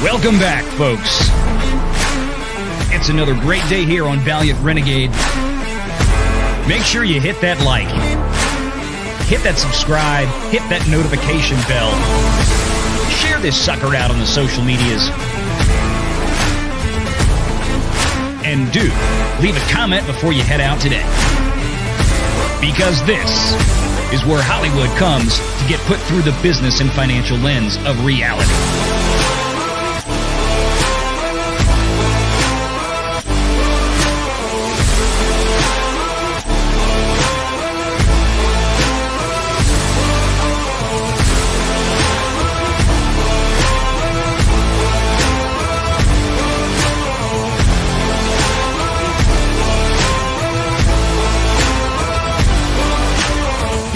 Welcome back, folks. It's another great day here on Valiant Renegade. Make sure you hit that like, hit that subscribe, hit that notification bell. Share this sucker out on the social medias. And do leave a comment before you head out today. Because this is where Hollywood comes to get put through the business and financial lens of reality.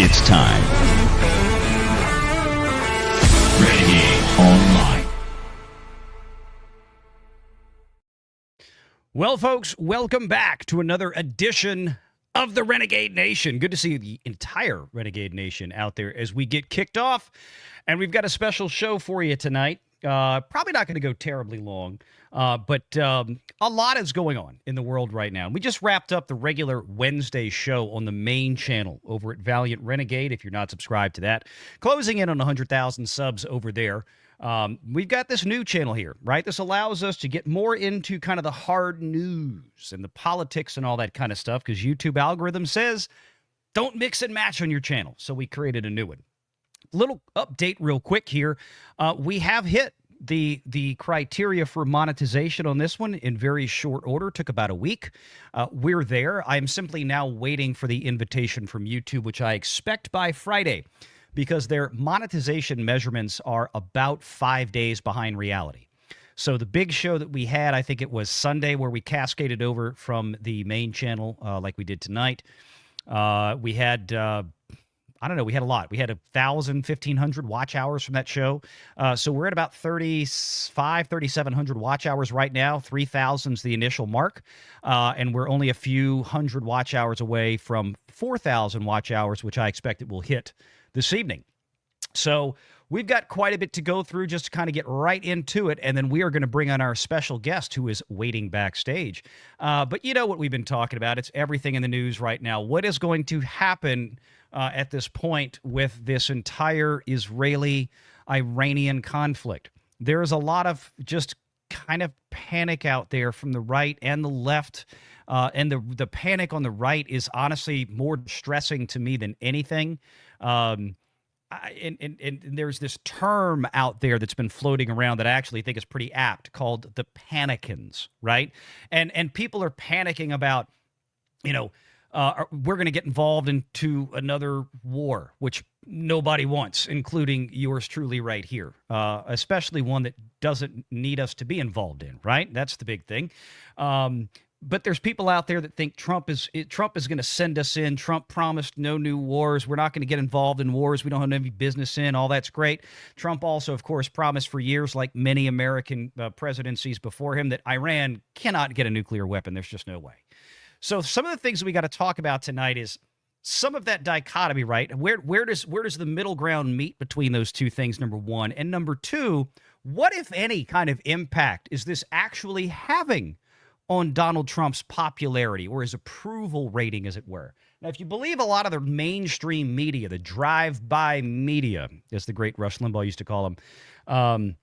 It's time. Renegade Online. Well, folks, welcome back to another edition of the Renegade Nation. Good to see the entire Renegade Nation out there as we get kicked off. And we've got a special show for you tonight. Probably not going to go terribly long, but a lot is going on in the world right now. We just wrapped up the regular Wednesday show on the main channel over at Valiant Renegade, if you're not subscribed to that. Closing in on 100,000 subs over there. We've got this new channel here, right? This allows us to get more into kind of the hard news and the politics and all that kind of stuff, because YouTube algorithm says don't mix and match on your channel. So we created a new one. Little update real quick here. We have hit the criteria for monetization on this one in very short order. Took about a week. We're there. I'm simply now waiting for the invitation from YouTube, which I expect by Friday, because their monetization measurements are about 5 days behind reality. So the big show that we had, I think it was Sunday, where we cascaded over from the main channel like we did tonight. We had... I don't know. We had a lot. We had 1,000, 1,500 watch hours from that show. So we're at about 3,700 watch hours right now. 3,000 is the initial mark. And we're only a few hundred watch hours away from 4,000 watch hours, which I expect it will hit this evening. So we've got quite a bit to go through just to kind of get right into it. And then we are going to bring on our special guest who is waiting backstage. But you know what we've been talking about. It's everything in the news right now. What is going to happen at this point with this entire Israeli-Iranian conflict? There is a lot of just kind of panic out there from the right and the left. And the panic on the right is honestly more distressing to me than anything. And there's this term out there that's been floating around that I actually think is pretty apt, called the Panicans, right? And people are panicking about, you know, we're going to get involved into another war, which nobody wants, including yours truly right here, especially one that doesn't need us to be involved in, right? That's the big thing. But there's people out there that think Trump is going to send us in. Trump promised no new wars. We're not going to get involved in wars we don't have any business in. All that's great. Trump also, of course, promised for years, like many American presidencies before him, that Iran cannot get a nuclear weapon. There's just no way. So some of the things that we got to talk about tonight is some of that dichotomy, right? Where does the middle ground meet between those two things, number one? And number two, what, if any, kind of impact is this actually having on Donald Trump's popularity or his approval rating, as it were? Now, if you believe a lot of the mainstream media, the drive-by media, as the great Rush Limbaugh used to call them,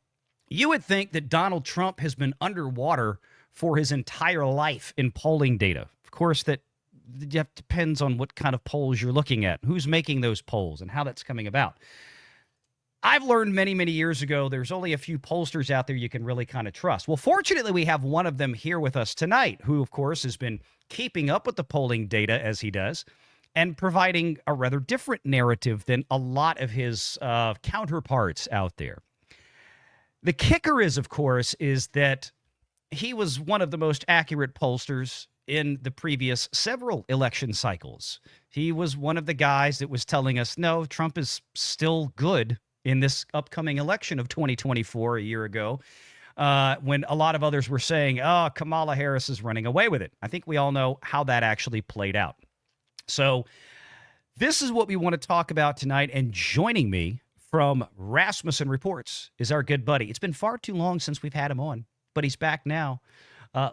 you would think that Donald Trump has been underwater for his entire life in polling data. Of course, that depends on what kind of polls you're looking at, who's making those polls, and how that's coming about. I've learned many, many years ago there's only a few pollsters out there you can really kind of trust. Well, fortunately, we have one of them here with us tonight, who, of course, has been keeping up with the polling data as he does and providing a rather different narrative than a lot of his counterparts out there. The kicker is, of course, is that he was one of the most accurate pollsters in the previous several election cycles. He was one of the guys that was telling us, no, Trump is still good in this upcoming election of 2024 a year ago, when a lot of others were saying, oh, Kamala Harris is running away with it. I think we all know how that actually played out. So this is what we want to talk about tonight. And joining me from Rasmussen Reports is our good buddy. It's been far too long since we've had him on, but he's back now.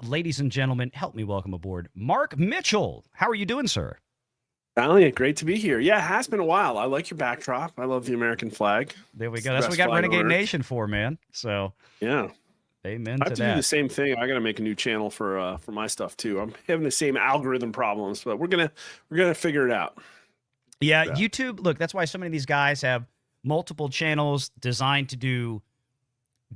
Ladies and gentlemen, help me welcome aboard Mark Mitchell. How are you doing, sir? Valiant, great to be here. Yeah, it has been a while. I like your backdrop. I love the American flag. There we go. That's what we got Renegade Nation for, man. So yeah, amen I have to to that. do the same thing. I got to make a new channel for my stuff too. I'm having the same algorithm problems, but we're gonna figure it out. Yeah, YouTube. Look, that's why so many of these guys have multiple channels designed to do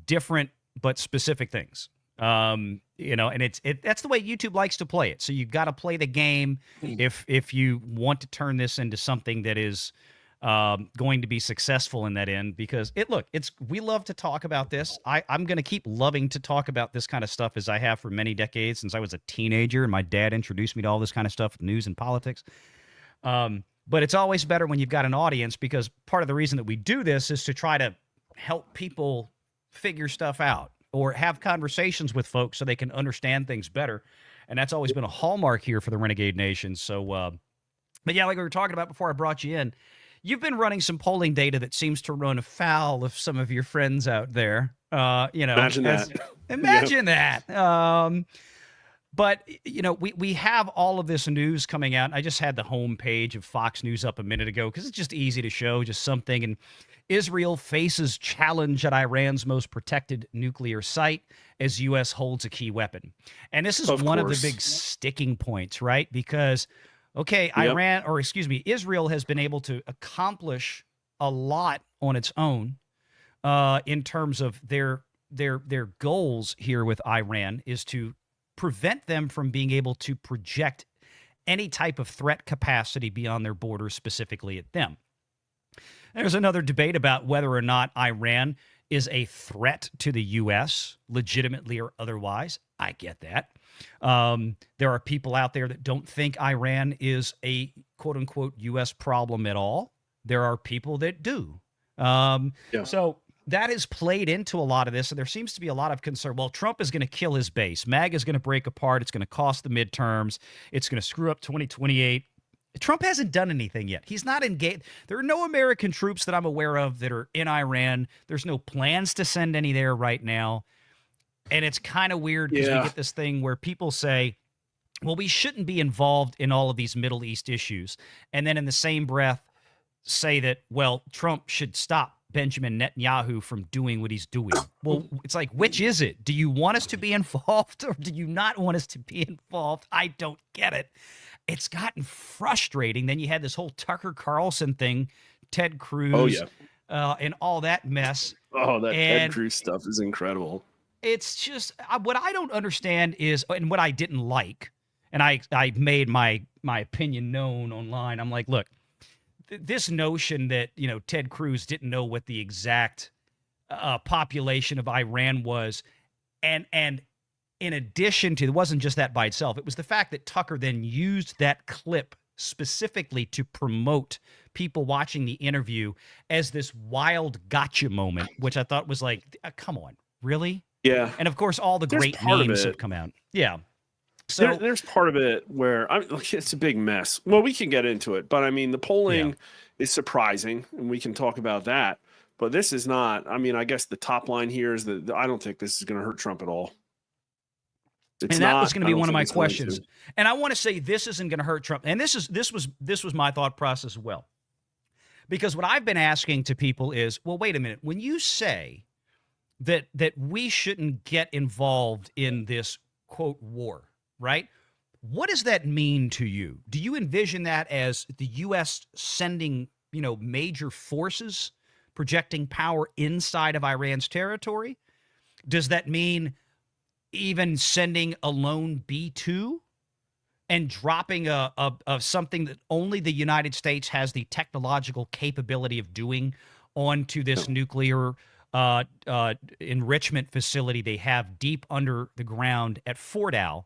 different but specific things. And that's the way YouTube likes to play it. So you've got to play the game if you want to turn this into something that is going to be successful in that end. Because we love to talk about this. I'm going to keep loving to talk about this kind of stuff as I have for many decades since I was a teenager and my dad introduced me to all this kind of stuff, news and politics. But it's always better when you've got an audience, because part of the reason that we do this is to try to help people figure stuff out or have conversations with folks so they can understand things better. And that's always been a hallmark here for the Renegade Nation. So, but yeah, like we were talking about before I brought you in, you've been running some polling data that seems to run afoul of some of your friends out there. Imagine that. Imagine that. But, we have all of this news coming out. I just had the homepage of Fox News up a minute ago because it's just easy to show just something. And Israel faces challenge at Iran's most protected nuclear site as U.S. holds a key weapon. And this is one of the big sticking points, right? Because, Israel has been able to accomplish a lot on its own in terms of their goals here with Iran is to prevent them from being able to project any type of threat capacity beyond their borders, specifically at them. There's another debate about whether or not Iran is a threat to the U.S., legitimately or otherwise. I get that. There are people out there that don't think Iran is a quote-unquote U.S. problem at all. There are people that do. So that has played into a lot of this, and there seems to be a lot of concern. Well, Trump is going to kill his base. MAGA is going to break apart. It's going to cost the midterms. It's going to screw up 2028. Trump hasn't done anything yet. He's not engaged. There are no American troops that I'm aware of that are in Iran. There's no plans to send any there right now. And it's kind of weird because we get this thing where people say, well, we shouldn't be involved in all of these Middle East issues. And then in the same breath say that, well, Trump should stop Benjamin Netanyahu from doing what he's doing. Well, it's like, which is it? Do you want us to be involved or do you not want us to be involved? I don't get it. It's gotten frustrating. Then you had this whole Tucker Carlson thing, Ted Cruz, and all that mess. Oh, that Ted Cruz stuff is incredible. It's just what I don't understand is, and what I didn't like, and I made my opinion known online. I'm like, look, this notion that, Ted Cruz didn't know what the exact population of Iran was, and in addition to, it wasn't just that by itself. It was the fact that Tucker then used that clip specifically to promote people watching the interview as this wild gotcha moment, which I thought was like, come on, really? Yeah. And of course, all the great memes have come out. Yeah. So there's part of it where it's a big mess. Well, we can get into it, but I mean, the polling is surprising, and we can talk about that. But this is not. I mean, I guess the top line here is that I don't think this is going to hurt Trump at all. That was going to be one of my questions. And I want to say this isn't going to hurt Trump. And this was my thought process as well. Because what I've been asking to people is, well, wait a minute. When you say that we shouldn't get involved in this quote war, right? What does that mean to you? Do you envision that as the U.S. sending, major forces projecting power inside of Iran's territory? Does that mean even sending a lone B-2 and dropping a something that only the United States has the technological capability of doing onto this nuclear enrichment facility they have deep under the ground at Fordow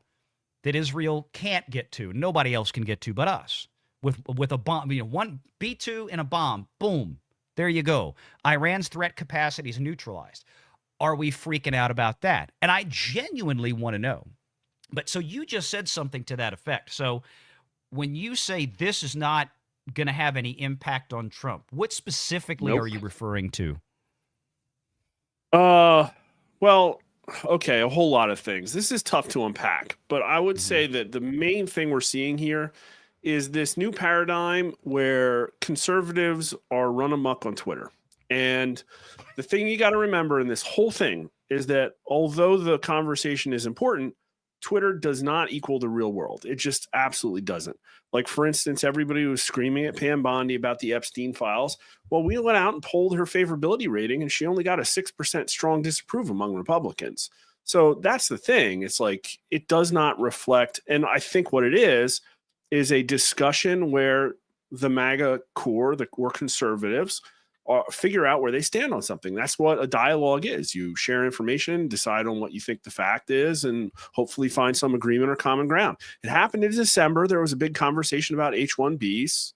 that Israel can't get to? Nobody else can get to but us. With a bomb, one B-2 and a bomb, boom, there you go. Iran's threat capacity is neutralized. Are we freaking out about that? And I genuinely want to know. But so you just said something to that effect. So when you say this is not going to have any impact on Trump. What specifically Nope. are you referring to? Well, okay, a whole lot of things. This is tough to unpack, but I would Mhm. say that the main thing we're seeing here is this new paradigm where conservatives are run amok on Twitter. And the thing you got to remember in this whole thing is that although the conversation is important, Twitter does not equal the real world. It just absolutely doesn't. Like, for instance, everybody was screaming at Pam Bondi about the Epstein files. Well, we went out and polled her favorability rating, and she only got a 6% strong disapprove among Republicans. So that's the thing. It's like it does not reflect. And I think what it is a discussion where the MAGA core, the core conservatives, figure out where they stand on something. That's what a dialogue is. You share information, decide on what you think the fact is, and hopefully find some agreement or common ground. It happened in December. There was a big conversation about H-1Bs.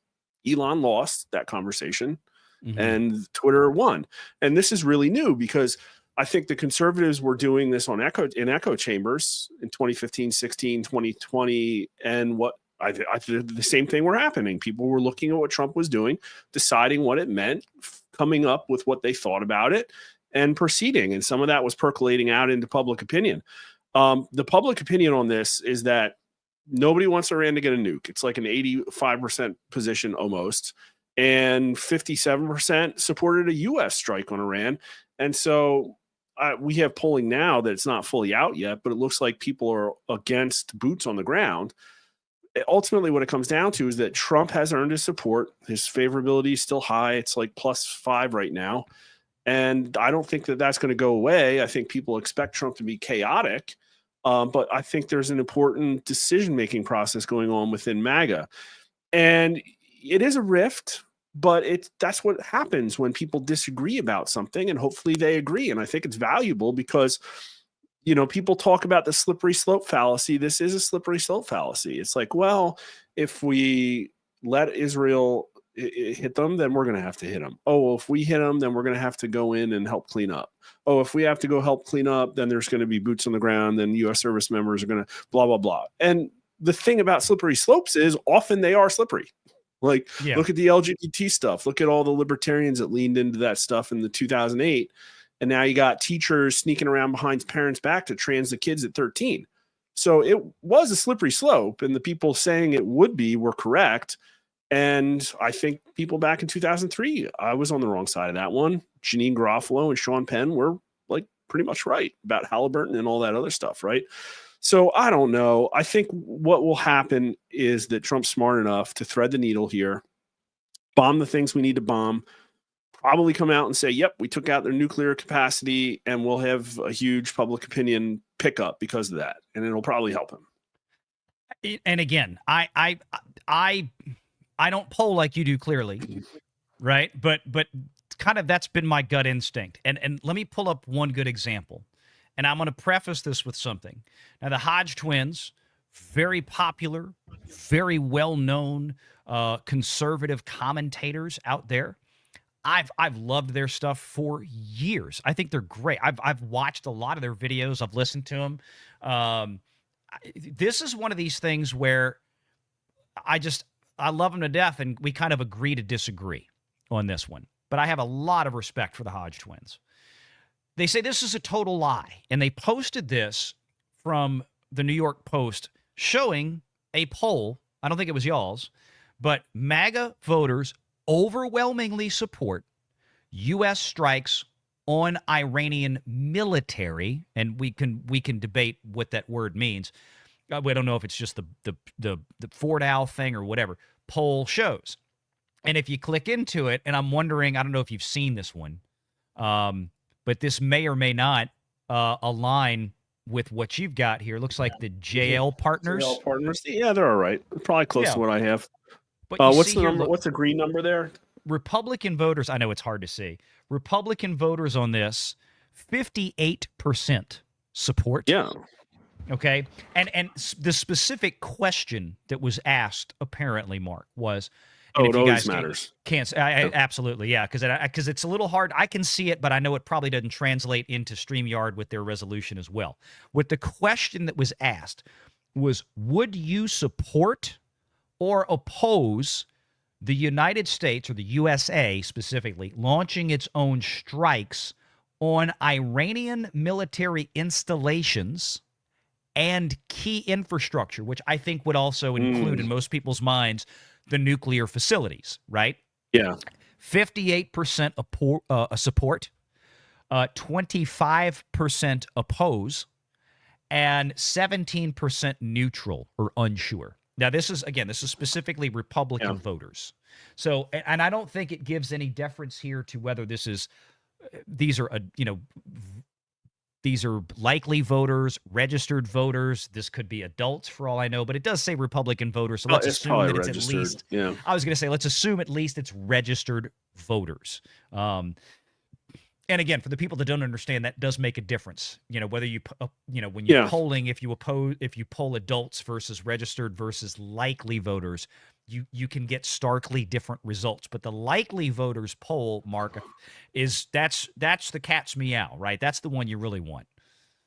Elon lost that conversation, and Twitter won. And this is really new because I think the conservatives were doing this in echo chambers in 2015, 16, 2020, and what I the same thing were happening. People were looking at what Trump was doing, deciding what it meant, coming up with what they thought about it, and proceeding. And some of that was percolating out into public opinion. The public opinion on this is that nobody wants Iran to get a nuke. It's like an 85% position almost. And 57% supported a U.S. strike on Iran. And so we have polling now that it's not fully out yet, but it looks like people are against boots on the ground. Ultimately, what it comes down to is that Trump has earned his support. His favorability is still high. It's like +5 right now. And I don't think that that's going to go away. I think people expect Trump to be chaotic. But I think there's an important decision-making process going on within MAGA. And it is a rift, but that's what happens when people disagree about something, and hopefully they agree. And I think it's valuable because people talk about the slippery slope fallacy. This is a slippery slope fallacy. It's like, well, if we let Israel hit them, then we're going to have to hit them. Oh, well, if we hit them, then we're going to have to go in and help clean up. Oh, if we have to go help clean up, then there's going to be boots on the ground, then U.S. service members are going to blah, blah, blah. And the thing about slippery slopes is often they are slippery. Like, look at the LGBT stuff. Look at all the libertarians that leaned into that stuff in the 2008. And now you got teachers sneaking around behind parents' back to trans the kids at 13. So it was a slippery slope, and the people saying it would be were correct. And I think people back in 2003, I was on the wrong side of that one. Janine Garofalo and Sean Penn were like pretty much right about Halliburton and all that other stuff, right? So I don't know. I think what will happen is that Trump's smart enough to thread the needle here, bomb the things we need to bomb, probably come out and say, yep, we took out their nuclear capacity, and we'll have a huge public opinion pickup because of that. And it'll probably help him. And again, I don't poll like you do, clearly, right? But kind of that's been my gut instinct. And let me pull up one good example. And I'm going to preface this with something. Now, the Hodge twins, very popular, very well-known conservative commentators out there. I've loved their stuff for years. I think they're great. I've watched a lot of their videos. I've listened to them. This is one of these things where I love them to death, and we kind of agree to disagree on this one. But I have a lot of respect for the Hodge twins. They say this is a total lie, and they posted this from the New York Post showing a poll. I don't think it was y'all's, but MAGA voters overwhelmingly support U.S. strikes on Iranian military, and we can debate what that word means. We don't know if it's just the Fort Owl thing or whatever. Poll shows, and if you click into it, and I'm wondering, I don't know if you've seen this one, but this may or may not align with what you've got here. Looks like the JL partners. JL partners, yeah, they're all right. Probably close to what I have. But what's the number? What's the green number there? Republican voters, I know it's hard to see. Republican voters on this, 58% support. Yeah. Okay. And the specific question that was asked, apparently, Mark, was, it always matters. Absolutely, yeah, because it's a little hard. I can see it, but I know it probably doesn't translate into StreamYard with their resolution as well. What the question that was asked was, would you support or oppose the United States, or the USA specifically, launching its own strikes on Iranian military installations and key infrastructure, which I think would also include, in most people's minds, the nuclear facilities, right? Yeah. 58% support, 25% oppose, and 17% neutral or unsure. Now, this is specifically Republican voters. So, and I don't think it gives any deference here to whether these are likely voters, registered voters. This could be adults for all I know, but it does say Republican voters. So let's assume that it's registered. At least, I was going to say, let's assume at least it's registered voters. And again, for the people that don't understand, that does make a difference. Whether when you're polling, if you poll adults versus registered versus likely voters, you can get starkly different results. But the likely voters poll, Mark, that's the cat's meow, right? That's the one you really want.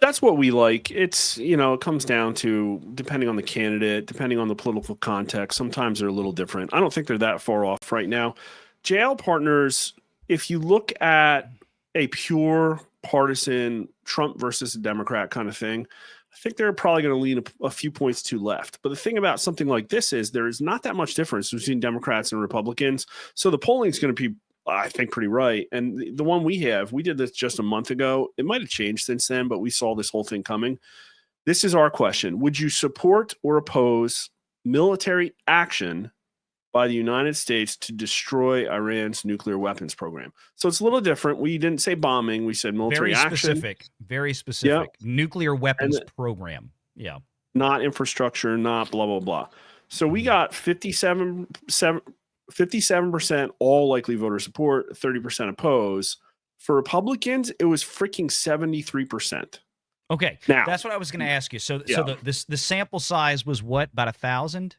That's what we like. It's, it comes down to, depending on the candidate, depending on the political context, sometimes they're a little different. I don't think they're that far off right now. JL Partners, if you look at a pure partisan Trump versus a Democrat kind of thing, I think they're probably going to lean a few points to left. But the thing about something like this is there is not that much difference between Democrats and Republicans. So the polling is going to be, I think, pretty right. And the one we did this just a month ago. It might have changed since then, but we saw this whole thing coming. This is our question. Would you support or oppose military action by the United States to destroy Iran's nuclear weapons program? So it's a little different. We didn't say bombing. We said military action. Very specific. Nuclear weapons program. Yeah. Not infrastructure, not blah, blah, blah. So we got 57% all likely voter support, 30% oppose. For Republicans, it was freaking 73%. Okay. Now, that's what I was going to ask you. So the sample size was what, about 1,000?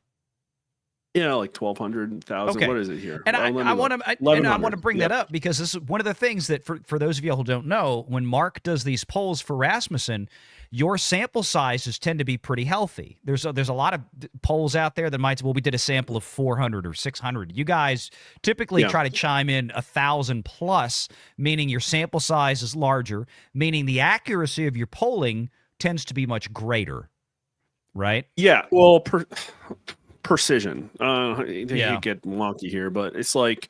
Yeah, like 1,200, 1,000. Okay. What is it here? And I want to bring that up because this is one of the things that for those of you who don't know, when Mark does these polls for Rasmussen, your sample sizes tend to be pretty healthy. There's a lot of polls out there that might say, well, we did a sample of 400 or 600. You guys typically try to chime in 1,000 plus, meaning your sample size is larger, meaning the accuracy of your polling tends to be much greater, right? Yeah. Well, precision. They get wonky here, but it's like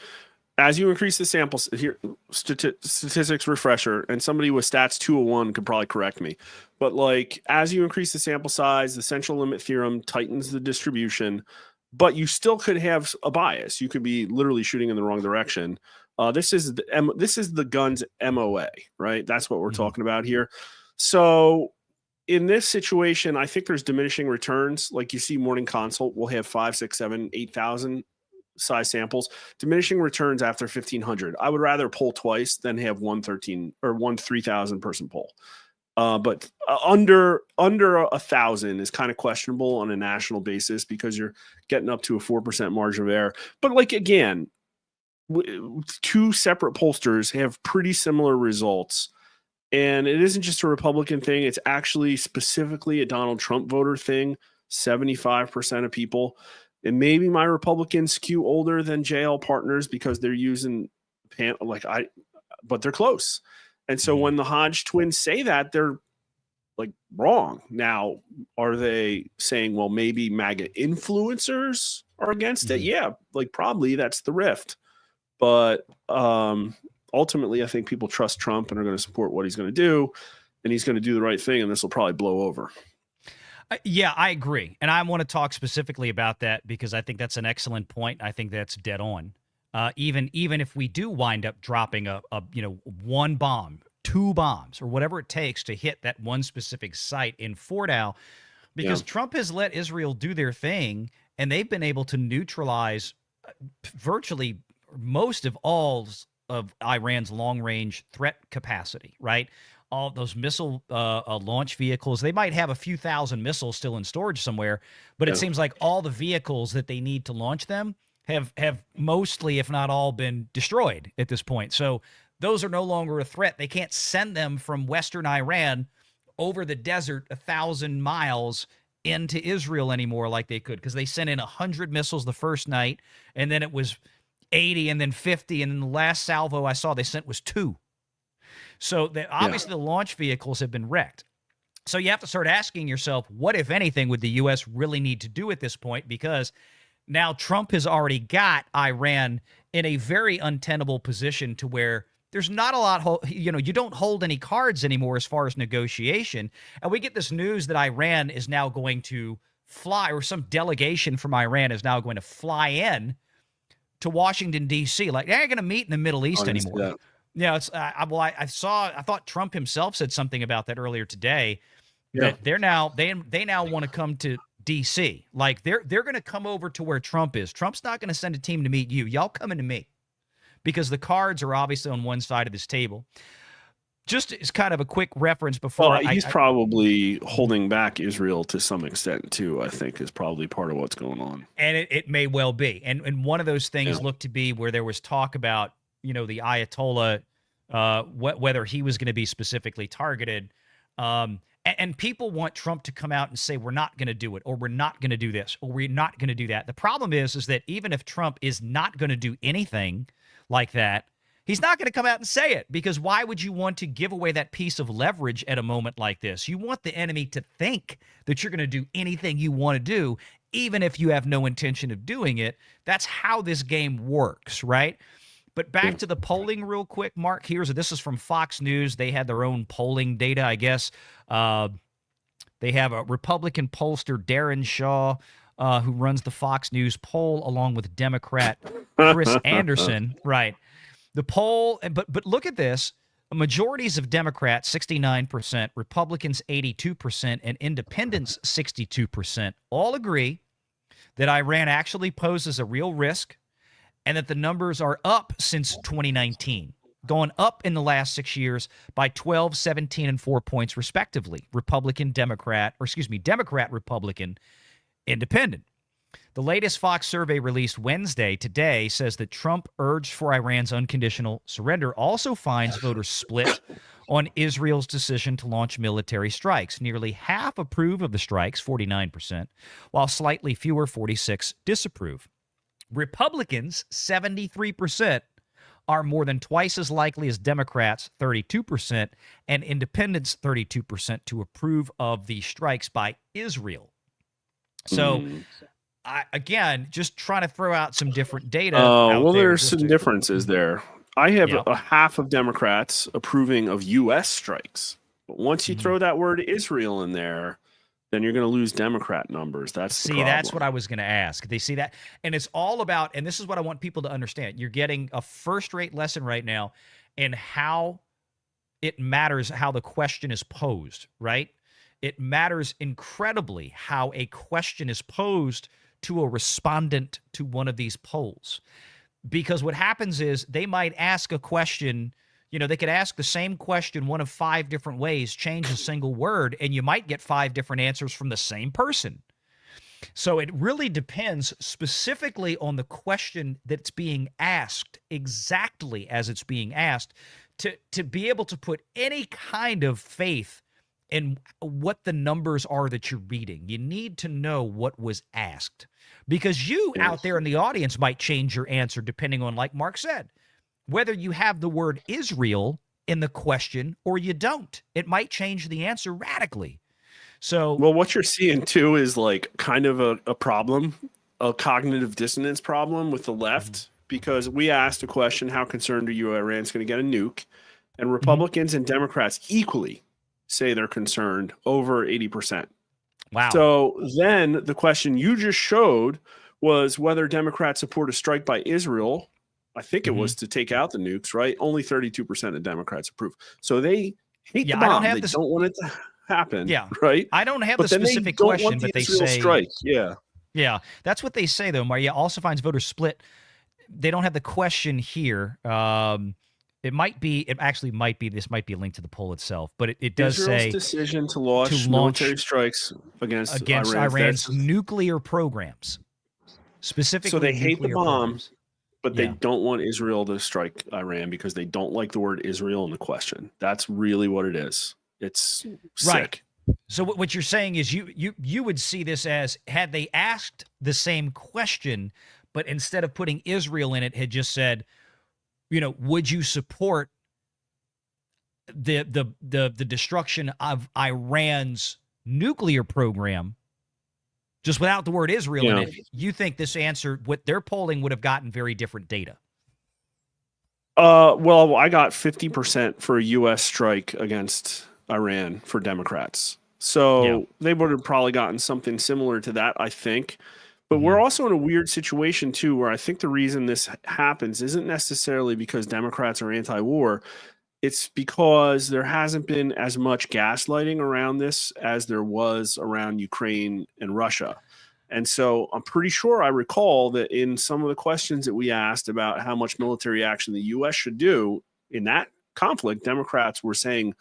as you increase the samples here, statistics refresher, and somebody with stats 201 could probably correct me, but like as you increase the sample size, the central limit theorem tightens the distribution, but you still could have a bias. You could be literally shooting in the wrong direction. This is the gun's MOA, right? That's what we're talking about here. So in this situation, I think there's diminishing returns. Like you see, Morning Consult will have 5, 6, 7, 8,000 size samples. Diminishing returns after 1,500. I would rather poll twice than have 1,13 or 3,000 person poll. But under 1,000 is kind of questionable on a national basis because you're getting up to a 4% margin of error. But like again, two separate pollsters have pretty similar results. And it isn't just a Republican thing. It's actually specifically a Donald Trump voter thing. 75% of people. And maybe my Republicans skew older than JL Partners because they're using but they're close. And so when the Hodge twins say that, they're like wrong. Now, are they saying, well, maybe MAGA influencers are against it? Yeah, like probably that's the rift. But ultimately, I think people trust Trump and are going to support what he's going to do, and he's going to do the right thing, and this will probably blow over. Yeah, I agree. And I want to talk specifically about that because I think that's an excellent point. I think that's dead on. Even if we do wind up dropping a one bomb, 2 bombs, or whatever it takes to hit that one specific site in Fordow, because Trump has let Israel do their thing, and they've been able to neutralize virtually most of all of Iran's long-range threat capacity, right? All those missile launch vehicles, they might have a few thousand missiles still in storage somewhere, but it seems like all the vehicles that they need to launch them have mostly, if not all, been destroyed at this point. So those are no longer a threat. They can't send them from western Iran over the desert 1,000 miles into Israel anymore like they could, because they sent in 100 missiles the first night, and then it was 80, and then 50, and then the last salvo I saw they sent was 2. So obviously the launch vehicles have been wrecked. So you have to start asking yourself, what, if anything, would the U.S. really need to do at this point? Because now Trump has already got Iran in a very untenable position to where there's not a lot, you don't hold any cards anymore as far as negotiation. And we get this news that Iran is now going to fly, or some delegation from Iran is now going to fly in to Washington, D.C. Like, they ain't going to meet in the Middle East anymore. Yeah, it's I thought Trump himself said something about that earlier today. That they now want to come to D.C. Like, they're going to come over to where Trump is. Trump's not going to send a team to meet you. Y'all coming to me, because the cards are obviously on one side of this table. Just as kind of a quick reference before, he's probably holding back Israel to some extent too. I think is probably part of what's going on, and it may well be. And one of those things looked to be where there was talk about the Ayatollah, whether he was going to be specifically targeted. And people want Trump to come out and say, we're not going to do it, or we're not going to do this, or we're not going to do that. The problem is that even if Trump is not going to do anything like that, he's not going to come out and say it, because why would you want to give away that piece of leverage at a moment like this? You want the enemy to think that you're going to do anything you want to do, even if you have no intention of doing it. That's how this game works, right? But back to the polling real quick, Mark. This is from Fox News. They had their own polling data, I guess. They have a Republican pollster, Darren Shaw, who runs the Fox News poll, along with Democrat Chris Anderson. Right. The poll, but look at this. Majorities of Democrats, 69%, Republicans, 82%, and independents, 62%, all agree that Iran actually poses a real risk, and that the numbers are up since 2019, going up in the last 6 years by 12, 17, and 4 points, respectively. Democrat, Republican, Independent. The latest Fox survey released Wednesday, today, says that Trump urged for Iran's unconditional surrender also finds voters split on Israel's decision to launch military strikes. Nearly half approve of the strikes, 49%, while slightly fewer, 46%, disapprove. Republicans, 73%, are more than twice as likely as Democrats, 32%, and independents, 32%, to approve of the strikes by Israel. So, again, just trying to throw out some different data. There's some differences there. I have a half of Democrats approving of U.S. strikes. But once you throw that word Israel in there, then you're going to lose Democrat numbers. That's what I was going to ask. They see that. And it's all about, and this is what I want people to understand. You're getting a first-rate lesson right now in how it matters how the question is posed, right? It matters incredibly how a question is posed to a respondent to one of these polls. Because what happens is they might ask a question. They could ask the same question one of 5 different ways, change a single word, and you might get 5 different answers from the same person. So it really depends specifically on the question that's being asked, exactly as it's being asked, to be able to put any kind of faith in what the numbers are that you're reading. You need to know what was asked, because you out there in the audience might change your answer depending on, like Mark said, whether you have the word Israel in the question or you don't. It might change the answer radically. So, well, what you're seeing too is like kind of a problem, a cognitive dissonance problem with the left, because we asked a question, how concerned are you Iran's going to get a nuke? And Republicans and Democrats equally say they're concerned, over 80%. Wow. So then the question you just showed was whether Democrats support a strike by Israel. I think it was to take out the nukes, right? Only 32% of Democrats approve. So they hate the bomb. They don't want it to happen. Yeah. Right. I don't have the specific question, but they say strike. Yeah. Yeah. That's what they say, though. Maria also finds voters split. They don't have the question here. It actually might be, this might be a link to the poll itself, but it does Israel's say decision to launch military strikes against Iran's nuclear programs. Specifically, so they hate the bombs. Programs. But they don't want Israel to strike Iran because they don't like the word Israel in the question. That's really what it is. It's sick. So what you're saying is you would see this as, had they asked the same question, but instead of putting Israel in it, had just said, would you support the destruction of Iran's nuclear program, just without the word Israel in Yeah. it? You think this answer, what their polling would have gotten very different data? Well, I got 50% for a U.S. strike against Iran for Democrats. Yeah. So they would have probably gotten something similar to that, I think. But we're Mm-hmm. also in a weird situation, too, where I think the reason this happens isn't necessarily because Democrats are anti war. It's because there hasn't been as much gaslighting around this as there was around Ukraine and Russia. And so I'm pretty sure I recall that in some of the questions that we asked about how much military action the US should do in that conflict, Democrats were saying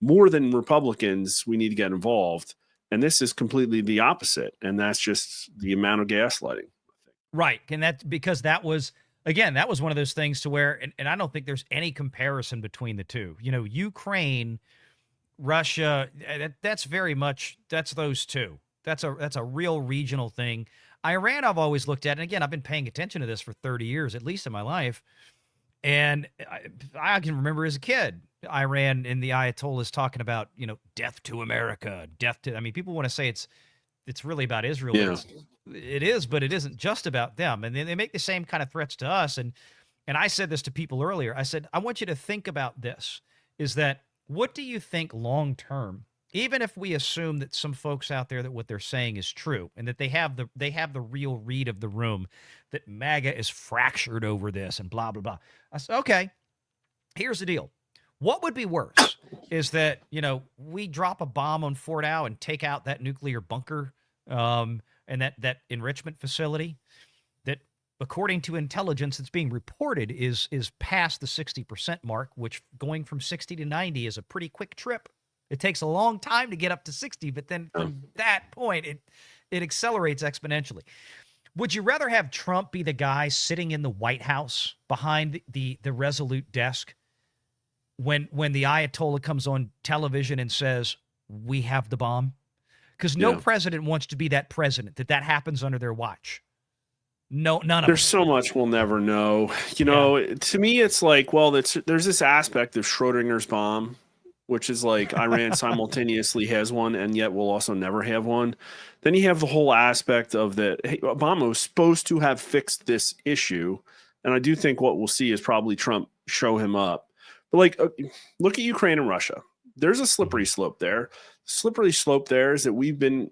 more than Republicans, we need to get involved. And this is completely the opposite. And that's just the amount of gaslighting. Right. And that's because that was, again, that was one of those things to where, and I don't think there's any comparison between the two. Ukraine, Russia, that's very much, that's those two. That's a real regional thing. Iran, I've always looked at, and again, I've been paying attention to this for 30 years, at least in my life. And I can remember as a kid, Iran and the Ayatollahs talking about, death to America, I mean, people want to say it's really about Israel. Yeah. It is, but it isn't just about them. And then they make the same kind of threats to us. And I said this to people earlier. I said, I want you to think about this, is that what do you think long term, even if we assume that some folks out there, that what they're saying is true and that they have the real read of the room, that MAGA is fractured over this and blah, blah, blah. I said, okay, here's the deal. What would be worse is that, we drop a bomb on Fort Howe and take out that nuclear bunker, and that enrichment facility that, according to intelligence that's being reported, is past the 60% mark, which going from 60 to 90 is a pretty quick trip. It takes a long time to get up to 60, but then from that point, it accelerates exponentially. Would you rather have Trump be the guy sitting in the White House behind the Resolute desk when the Ayatollah comes on television and says, we have the bomb? Because no president wants to be that president, that happens under their watch. No, none of There's them. so much we'll never know. To me, it's like, well, there's this aspect of Schrodinger's bomb, which is like Iran simultaneously has one and yet will also never have one. Then you have the whole aspect of that, hey, Obama was supposed to have fixed this issue. And I do think what we'll see is probably Trump show him up. But look at Ukraine and Russia. There's a slippery slope there. Slippery slope there is that we've been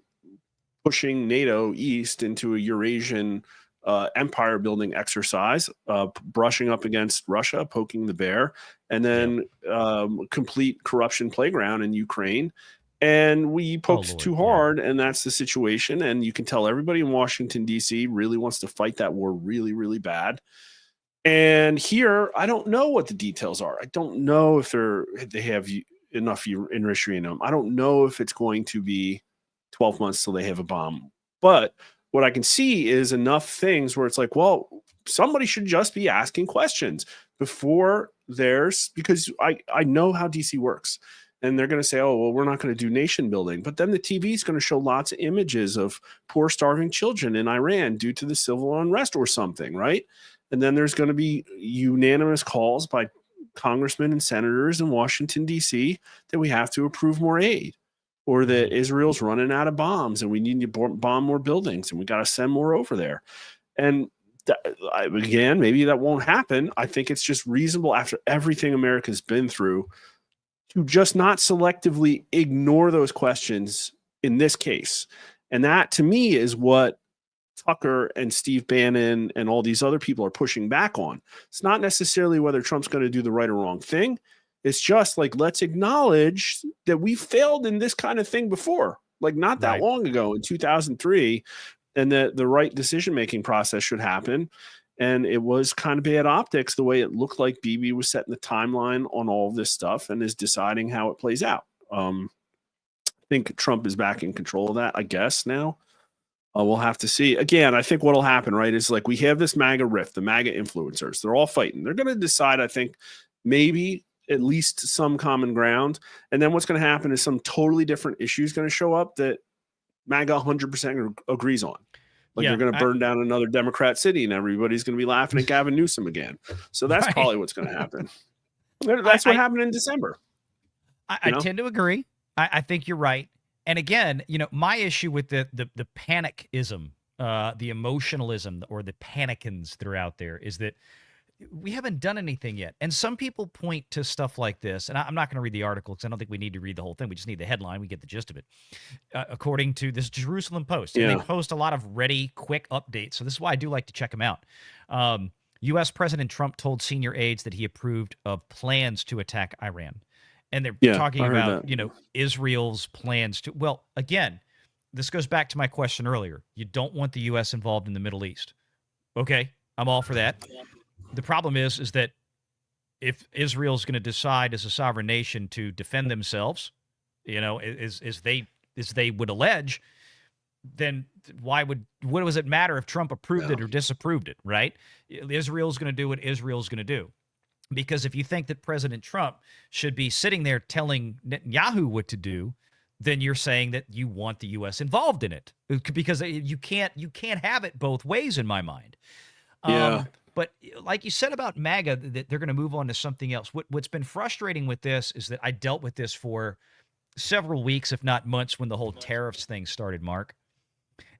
pushing NATO east into a Eurasian empire building exercise, brushing up against Russia, poking the bear, and then complete corruption playground in Ukraine. And we poked too hard, and that's the situation. And you can tell everybody in Washington, D.C. really wants to fight that war really, really bad. And here, I don't know what the details are. I don't know if they have enough enriched uranium. I don't know if it's going to be 12 months till they have a bomb. But what I can see is enough things where it's like, well, somebody should just be asking questions before because I know how DC works. And they're going to say, oh, well, we're not going to do nation building. But then the TV is going to show lots of images of poor, starving children in Iran due to the civil unrest or something, right? And then there's going to be unanimous calls by congressmen and senators in Washington, D.C. that we have to approve more aid, or that Israel's running out of bombs and we need to bomb more buildings and we got to send more over there. And again, maybe that won't happen. I think it's just reasonable, after everything America's been through, to just not selectively ignore those questions in this case. And that, to me, is what Tucker and Steve Bannon and all these other people are pushing back on. It's not necessarily whether Trump's going to do the right or wrong thing. It's just like, let's acknowledge that we failed in this kind of thing before, like not that long ago in 2003, and that the right decision-making process should happen. And it was kind of bad optics the way it looked like Bibi was setting the timeline on all of this stuff and is deciding how it plays out. I think Trump is back in control of that, I guess, now. We'll have to see. Again, I think what'll happen, right, is like we have this MAGA rift, the MAGA influencers. They're all fighting. They're going to decide, I think, maybe at least some common ground. And then what's going to happen is some totally different issue is going to show up that MAGA 100% agrees on. Like Yeah, you're going to burn down another Democrat city and everybody's going to be laughing at Gavin Newsom again. So that's right. probably what's going to happen. That's what happened in December. I tend to agree. I think you're right. And again, my issue with the panicism, the emotionalism, or the panicans that are out there is that we haven't done anything yet. And some people point to stuff like this, and I'm not going to read the article because I don't think we need to read the whole thing. We just need the headline. We get the gist of it. According to this Jerusalem Post, and they post a lot of ready, quick updates. So this is why I do like to check them out. U.S. President Trump told senior aides that he approved of plans to attack Iran. And they're talking about, Israel's plans to. Well, again, this goes back to my question earlier. You don't want the U.S. involved in the Middle East. Okay, I'm all for that. The problem is that if Israel's going to decide as a sovereign nation to defend themselves, as they would allege, then what does it matter if Trump approved it or disapproved it, right? Israel's going to do what Israel's going to do. Because if you think that President Trump should be sitting there telling Netanyahu what to do, then you're saying that you want the U.S. involved in it, because you can't have it both ways in my mind. But like you said about MAGA, that they're going to move on to something else. What's been frustrating with this is that I dealt with this for several weeks, if not months, when the whole tariffs thing started, Mark.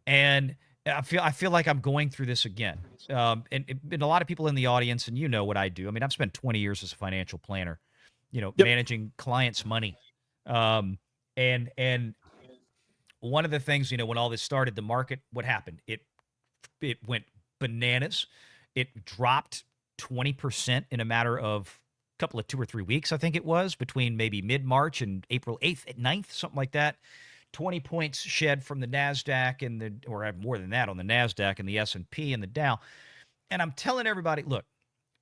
And I feel like I'm going through this again. And a lot of people in the audience, and you know what I do. I mean, I've spent 20 years as a financial planner, managing clients' money. And one of the things, when all this started, the market, what happened? It went bananas. It dropped 20% in a matter of a couple of 2 or 3 weeks, I think it was, between maybe mid-March and April 8th, 9th, something like that. 20 points shed from the NASDAQ or more than that on the NASDAQ and the S&P and the Dow. And I'm telling everybody, look,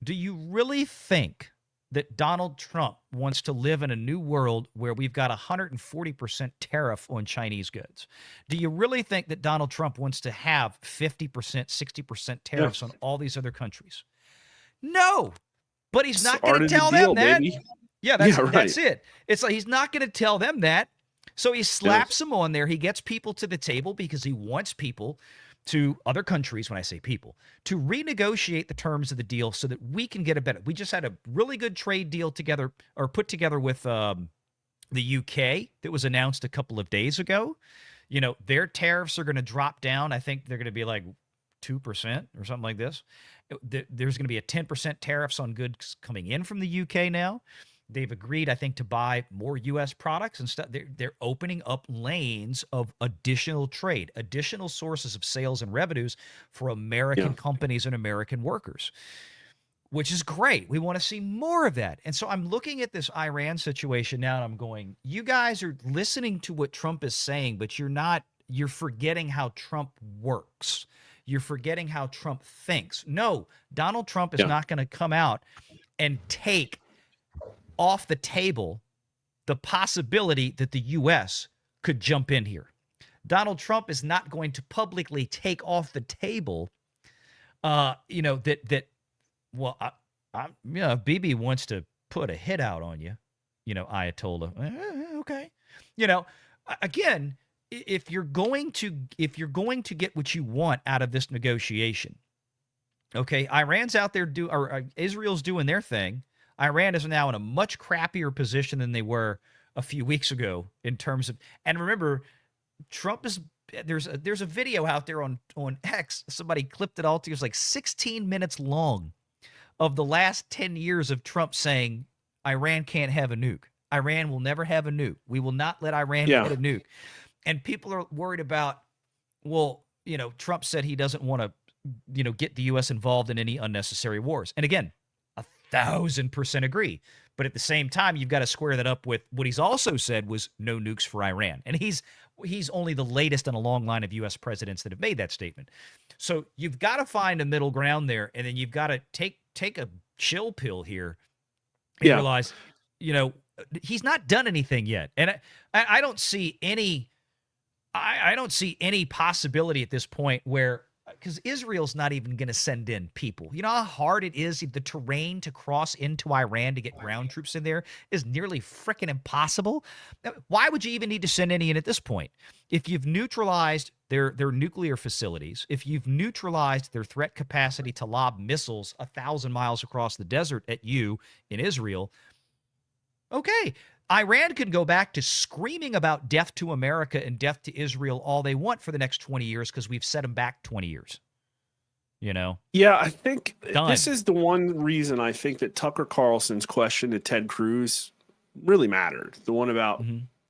do you really think that Donald Trump wants to live in a new world where we've got 140% tariff on Chinese goods? Do you really think that Donald Trump wants to have 50%, 60% tariffs on all these other countries? No, but he's not going to tell them that. Baby. Yeah, that's it. It's like he's not going to tell them that. So he slaps them on there. He gets people to the table because he wants people to other countries, when I say people, to renegotiate the terms of the deal so that we can get a better. We just had a really good trade deal together, or put together with the UK, that was announced a couple of days ago. Their tariffs are going to drop down. I think they're going to be like 2% or something like this. There's going to be a 10% tariffs on goods coming in from the UK now. They've agreed, I think, to buy more U.S. products and stuff. They're opening up lanes of additional trade, additional sources of sales and revenues for American companies and American workers, which is great. We want to see more of that. And so I'm looking at this Iran situation now, and I'm going, you guys are listening to what Trump is saying, but you're forgetting how Trump works. You're forgetting how Trump thinks. No, Donald Trump is not going to come out and take off the table the possibility that the U.S. could jump in here. Donald Trump is not going to publicly take off the table, Bibi wants to put a hit out on you, Ayatollah. Okay. Again, if you're going to get what you want out of this negotiation, okay, Iran's out there Israel's doing their thing. Iran is now in a much crappier position than they were a few weeks ago in terms of, and remember, Trump is, there's a video out there on X, somebody clipped it all to, it was like 16 minutes long, of the last 10 years of Trump saying Iran can't have a nuke. Iran will never have a nuke. We will not let Iran get a nuke. And people are worried about, Trump said he doesn't want to, get the U.S. involved in any unnecessary wars. And again, 1,000% agree. But at the same time, you've got to square that up with what he's also said was no nukes for Iran. And he's only the latest in a long line of U.S. presidents that have made that statement. So you've got to find a middle ground there, and then you've got to take a chill pill here and realize, he's not done anything yet. And I don't see any possibility at this point where because Israel's not even going to send in people. You know how hard it is? The terrain to cross into Iran to get ground troops in there is nearly freaking impossible. Why would you even need to send any in at this point? If you've neutralized their nuclear facilities, if you've neutralized their threat capacity to lob missiles 1,000 miles across the desert at you in Israel, okay, Iran can go back to screaming about death to America and death to Israel all they want for the next 20 years because we've set them back 20 years. You know? Yeah, I think Done. this is the one reason I think that Tucker Carlson's question to Ted Cruz really mattered. The one about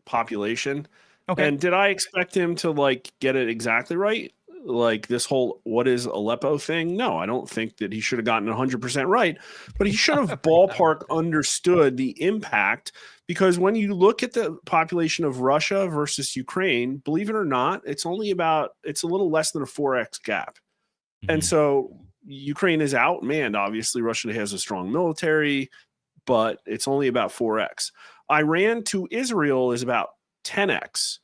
population. Okay. And did I expect him to like get it exactly right? Like this whole what is Aleppo thing? No, I don't think that he should have gotten 100% right, but he should have ballpark understood the impact, because when you look at the population of Russia versus Ukraine, believe it or not, it's a little less than a 4x gap. And so Ukraine is outmanned. Obviously, Russia has a strong military, but it's only about 4x. Iran to Israel is about 10x.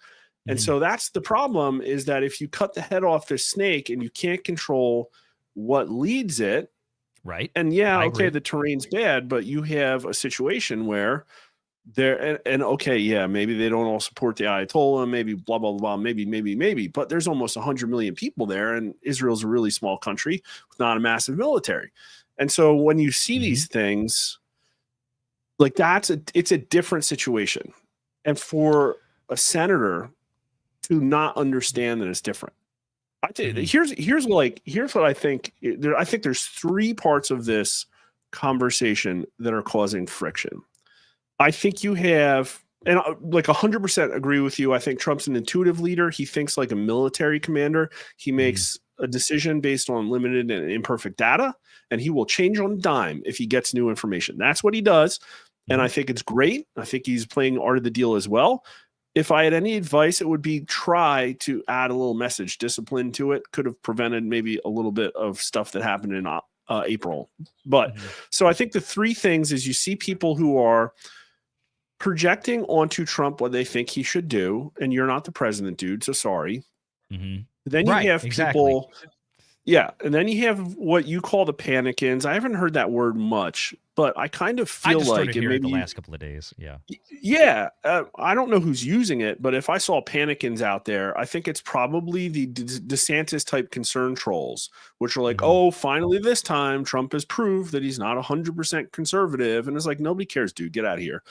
And so that's the problem, is that if you cut the head off the snake and you can't control what leads it, right? And the terrain's bad, but you have a situation where maybe they don't all support the Ayatollah, maybe blah, blah, blah, maybe, but there's almost 100 million people there, and Israel's a really small country with not a massive military. And so when you see these things, like it's a different situation. And for a senator to not understand that it's different. Here's what I think. I think there's three parts of this conversation that are causing friction. I think you have, and like 100% agree with you. I think Trump's an intuitive leader. He thinks like a military commander. He makes a decision based on limited and imperfect data, and he will change on a dime if he gets new information. That's what he does. And I think it's great. I think he's playing art of the deal as well. If I had any advice, it would be try to add a little message discipline to it. Could have prevented maybe a little bit of stuff that happened in April. But so I think the three things is you see people who are projecting onto Trump what they think he should do, and you're not the president, dude, so sorry. Then you have people, and then you have what you call the panicans. I haven't heard that word much, but I kind of feel like it maybe the last couple of days. I don't know who's using it, but if I saw panicans out there, I think it's probably the DeSantis type concern trolls, which are like, oh, finally this time Trump has proved that he's not 100% conservative, and it's like, nobody cares, dude, get out of here.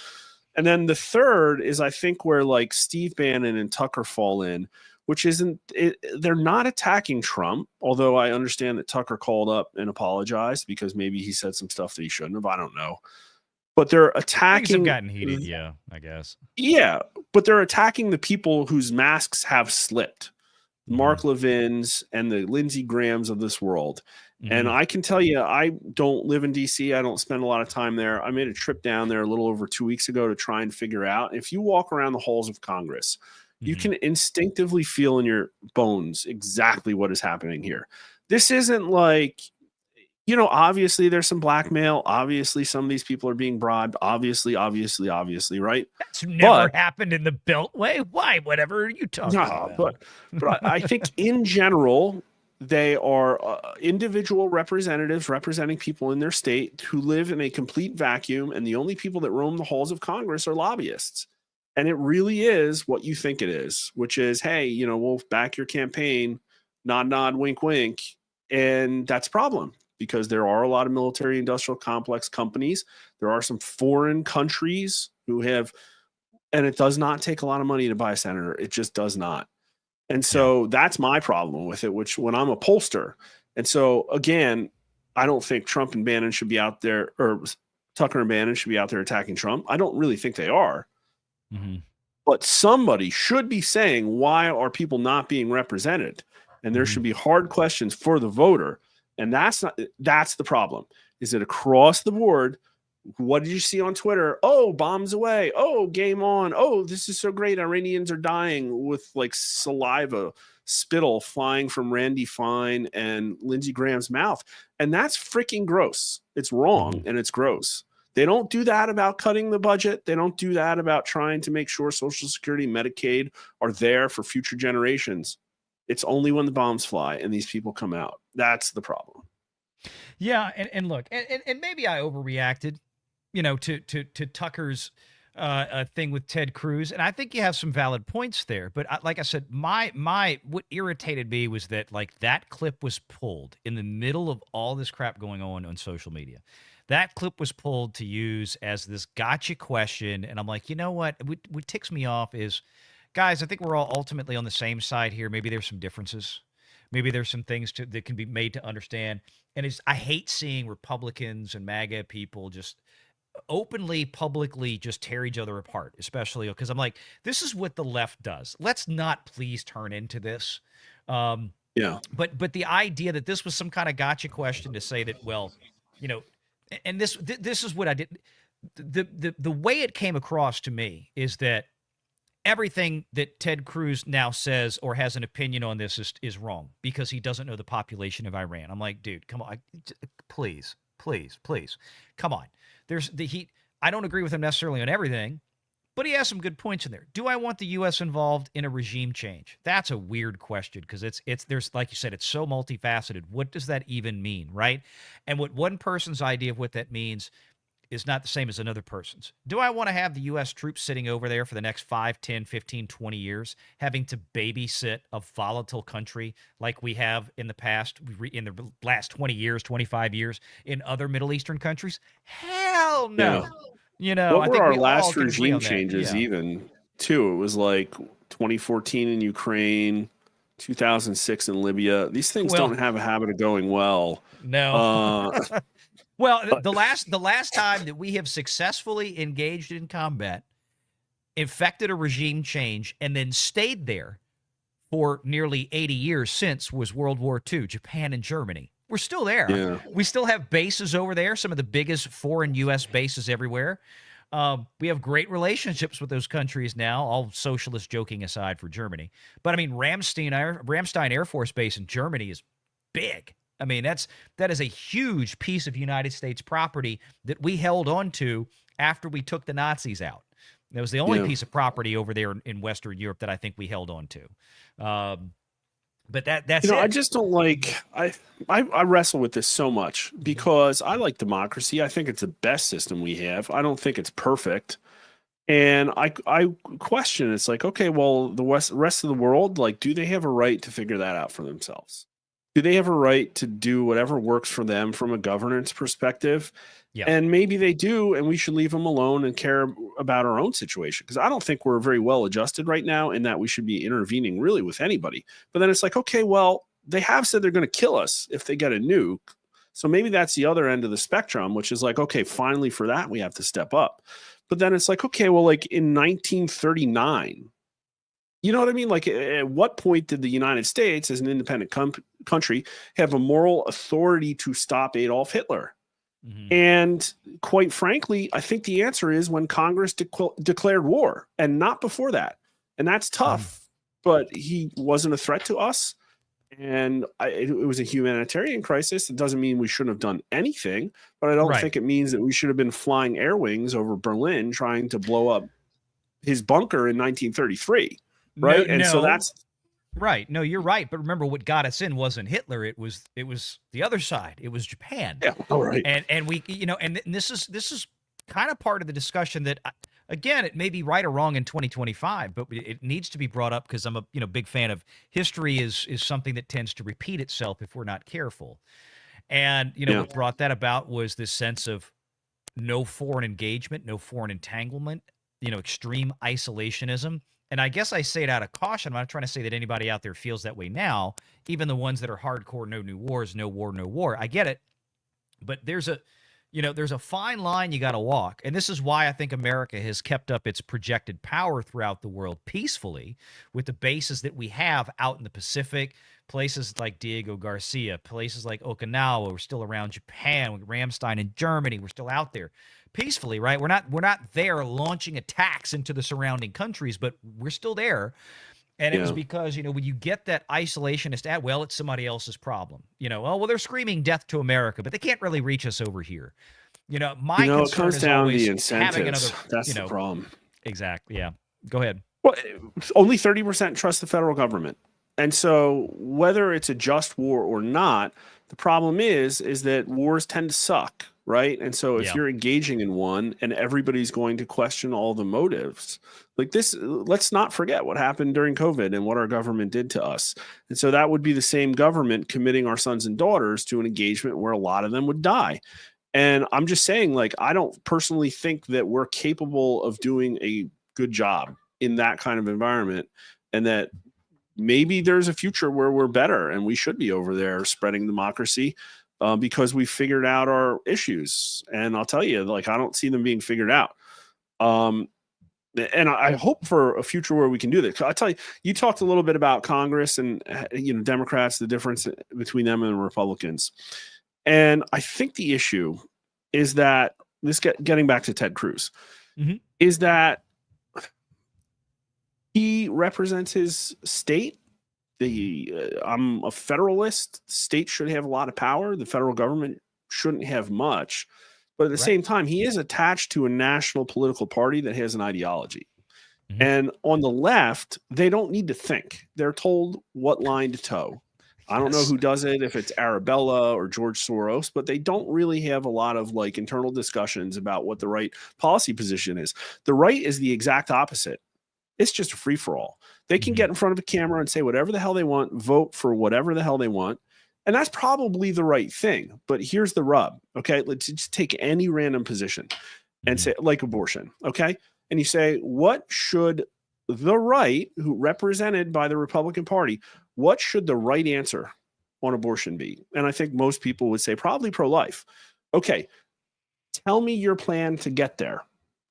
And then the third is, I think, where like Steve Bannon and Tucker fall in, which they're not attacking Trump, although I understand that Tucker called up and apologized because maybe he said some stuff that he shouldn't have. I don't know. But they're attacking. Things have gotten heated, I guess. Yeah, but they're attacking the people whose masks have slipped. Mark Levin's and the Lindsey Grahams of this world. And I can tell you, I don't live in D.C. I don't spend a lot of time there. I made a trip down there a little over 2 weeks ago to try and figure out, if you walk around the halls of Congress, you can instinctively feel in your bones exactly what is happening here. This isn't like, obviously there's some blackmail. Obviously, some of these people are being bribed. Obviously, right? That's never happened in the Beltway. Why? Whatever you talking about. But I think in general, they are individual representatives representing people in their state who live in a complete vacuum, and the only people that roam the halls of Congress are lobbyists. And it really is what you think it is, which is, hey, we'll back your campaign, nod, nod, wink, wink. And that's a problem, because there are a lot of military industrial complex companies. There are some foreign countries who have, and it does not take a lot of money to buy a senator. It just does not. And so that's my problem with it, which when I'm a pollster. And so, again, I don't think Trump and Bannon should be out there, or Tucker and Bannon should be out there attacking Trump. I don't really think they are. But somebody should be saying, why are people not being represented? And there should be hard questions for the voter. And that's the problem. Is it across the board? What did you see on Twitter? Oh, bombs away. Oh, game on. Oh, this is so great. Iranians are dying, with like saliva, spittle flying from Randy Fine and Lindsey Graham's mouth. And that's freaking gross. It's wrong and it's gross. They don't do that about cutting the budget. They don't do that about trying to make sure Social Security, Medicaid are there for future generations. It's only when the bombs fly and these people come out. That's the problem. Yeah, and look, and maybe I overreacted, to Tucker's thing with Ted Cruz, and I think you have some valid points there. But like I said, my what irritated me was that like that clip was pulled in the middle of all this crap going on social media. That clip was pulled to use as this gotcha question, and I'm like, you know what ticks me off is, guys, I think we're all ultimately on the same side here. Maybe there's some differences. Maybe there's some things that can be made to understand. And I hate seeing Republicans and MAGA people just openly, publicly just tear each other apart, especially because I'm like, this is what the left does. Let's not please turn into this. Yeah. But the idea that this was some kind of gotcha question to say that, well, and this is what I did. The way it came across to me is that everything that Ted Cruz now says or has an opinion on this is wrong because he doesn't know the population of Iran. I'm like, dude, come on, please, come on. I don't agree with him necessarily on everything, but he has some good points in there. Do I want the U.S. involved in a regime change? That's a weird question because there's like you said, it's so multifaceted. What does that even mean, right? And what one person's idea of what that means is not the same as another person's. Do I want to have the U.S. troops sitting over there for the next 5, 10, 15, 20 years, having to babysit a volatile country like we have in the past, in the last 20 years, 25 years in other Middle Eastern countries? Hell no. Yeah. What I were think our we all last can agree regime on that. changes Yeah. even, too? It was like 2014 in Ukraine, 2006 in Libya. These things don't have a habit of going well. No. Well, the last time that we have successfully engaged in combat, effected a regime change, and then stayed there for nearly 80 years since was World War II, Japan and Germany. We're still there. Yeah. We still have bases over there, some of the biggest foreign U.S. bases everywhere. We have great relationships with those countries now, all socialist joking aside for Germany. But I mean, Ramstein Air Force Base in Germany is big. I mean, that is a huge piece of United States property that we held on to after we took the Nazis out. That was the only piece of property over there in Western Europe that I think we held on to. But that's it. I just don't like. I wrestle with this so much because I like democracy. I think it's the best system we have. I don't think it's perfect. And I question. It's like, okay, well, the rest of the world, like, do they have a right to figure that out for themselves? Do they have a right to do whatever works for them from a governance perspective? Yeah. And maybe they do, and we should leave them alone and care about our own situation. Because I don't think we're very well adjusted right now in that we should be intervening really with anybody. But then it's like, okay, well, they have said they're going to kill us if they get a nuke. So maybe that's the other end of the spectrum, which is like, okay, finally for that, we have to step up. But then it's like, okay, well, like in 1939, you know what I mean? Like, at what point did the United States, as an independent country, have a moral authority to stop Adolf Hitler? Mm-hmm. And quite frankly, I think the answer is when Congress declared war, and not before that. And that's tough. But he wasn't a threat to us. And it was a humanitarian crisis. It doesn't mean we shouldn't have done anything. But I don't think it means that we should have been flying air wings over Berlin trying to blow up his bunker in 1933. Right. So that's right. No, you're right. But remember, what got us in wasn't Hitler. It was the other side. It was Japan. Yeah. All right. And we, and this is kind of part of the discussion that, again, it may be right or wrong in 2025, but it needs to be brought up because I'm a big fan of history is something that tends to repeat itself if we're not careful. And, what brought that about was this sense of no foreign engagement, no foreign entanglement, extreme isolationism. And I guess I say it out of caution. I'm not trying to say that anybody out there feels that way now, even the ones that are hardcore, no new wars, no war, no war. I get it. But there's a fine line you got to walk. And this is why I think America has kept up its projected power throughout the world peacefully with the bases that we have out in the Pacific, places like Diego Garcia, places like Okinawa. We're still around Japan, with Ramstein in Germany. We're still out there peacefully, right? We're not there launching attacks into the surrounding countries, but we're still there. And it was because, when you get that isolationist it's somebody else's problem. They're screaming death to America, but they can't really reach us over here. My concern it comes is down to always the incentives. having another, That's the problem. Exactly. Yeah. Go ahead. Well, only 30% trust the federal government. And so whether it's a just war or not, the problem is that wars tend to suck, right? And so if Yeah. you're engaging in one and everybody's going to question all the motives, like this, let's not forget what happened during COVID and what our government did to us. And so that would be the same government committing our sons and daughters to an engagement where a lot of them would die. And I'm just saying, like, I don't personally think that we're capable of doing a good job in that kind of environment, and that maybe there's a future where we're better and we should be over there spreading democracy because we figured out our issues. And I'll tell you, like, I don't see them being figured out. And I hope for a future where we can do this. I'll tell you, you talked a little bit about Congress and, Democrats, the difference between them and the Republicans. And I think the issue is that getting back to Ted Cruz, is that he represents his state. I'm a federalist. State should have a lot of power. The federal government shouldn't have much. But at the same time, he is attached to a national political party that has an ideology. And on the left, they don't need to think. They're told what line to toe. I don't know who does it, if it's Arabella or George Soros, but they don't really have a lot of like internal discussions about what the right policy position is. The right is the exact opposite. It's just a free for all. They can get in front of a camera and say whatever the hell they want, vote for whatever the hell they want. And that's probably the right thing. But here's the rub. Okay. Let's just take any random position and say, like abortion. Okay. And you say, what should the right, who represented by the Republican Party, what should the right answer on abortion be? And I think most people would say probably pro-life. Okay. Tell me your plan to get there.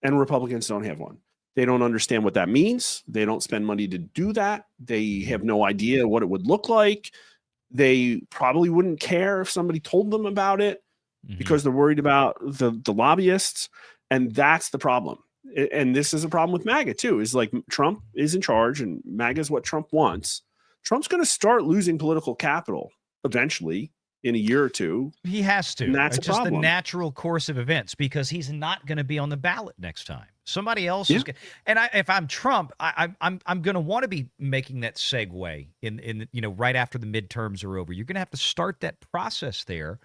And Republicans don't have one. They don't understand what that means. They don't spend money to do that. They have no idea what it would look like. They probably wouldn't care if somebody told them about it because they're worried about the lobbyists. And that's the problem. And this is a problem with MAGA too, is like Trump is in charge and MAGA is what Trump wants. Trump's going to start losing political capital eventually in a year or two. He has to. And that's it's a just problem. the natural course of events because he's not going to be on the ballot next time. Somebody else is going. And if I'm Trump, I'm going to want to be making that segue in right after the midterms are over. You're going to have to start that process there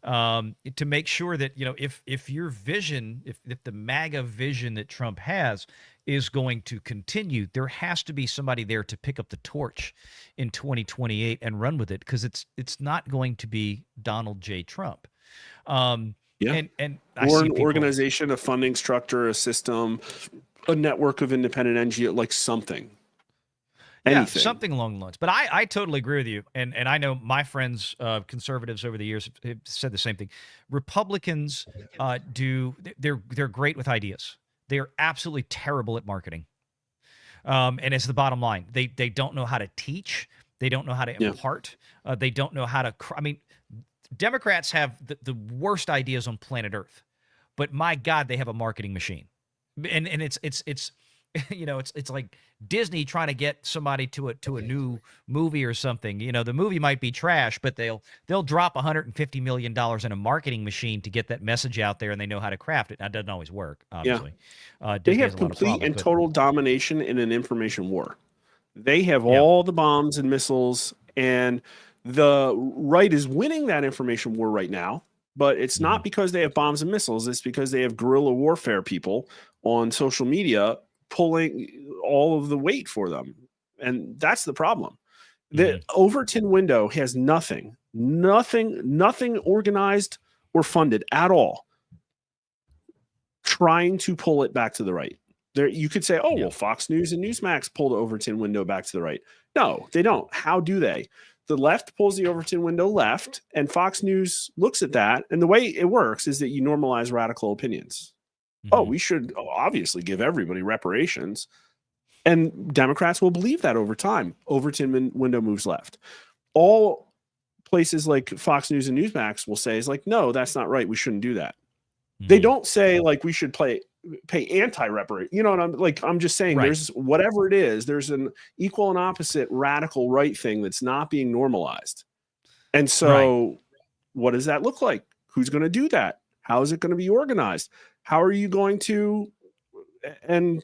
to make sure that if your vision, if the MAGA vision that Trump has is going to continue, there has to be somebody there to pick up the torch in 2028 and run with it because it's not going to be Donald J. Trump. And I or see an people, organization, a funding structure, a system, a network of independent NGO, like something. Yeah, Anything. something along the lines. But I totally agree with you. And I know my friends, conservatives over the years have said the same thing. Republicans they're great with ideas. They are absolutely terrible at marketing. And it's the bottom line. They don't know how to teach. They don't know how to impart. They don't know how to. Democrats have the worst ideas on planet Earth, but my God, they have a marketing machine. And it's it's like Disney trying to get somebody to a new movie or something. The movie might be trash, but they'll drop $150 million in a marketing machine to get that message out there, and they know how to craft it. Now, it doesn't always work, obviously. They have complete and total domination in an information war. They have all the bombs and missiles, and the right is winning that information war right now. But it's not because they have bombs and missiles. It's because they have guerrilla warfare people on social media pulling all of the weight for them. And that's the problem. The Overton window has nothing organized or funded at all trying to pull it back to the right. There, you could say, well, Fox News and Newsmax pulled the Overton window back to the right. No, they don't. How do they? The left pulls the Overton window left, and Fox News looks at that. And the way it works is that you normalize radical opinions. We should obviously give everybody reparations. And Democrats will believe that over time. Overton window moves left. All places like Fox News and Newsmax will say is like, no, that's not right. We shouldn't do that. They don't say like we should pay anti-reparation. You know what I'm like? I'm just saying there's whatever it is, there's an equal and opposite radical right thing that's not being normalized. And so what does that look like? Who's going to do that? How is it going to be organized? How are you going to, and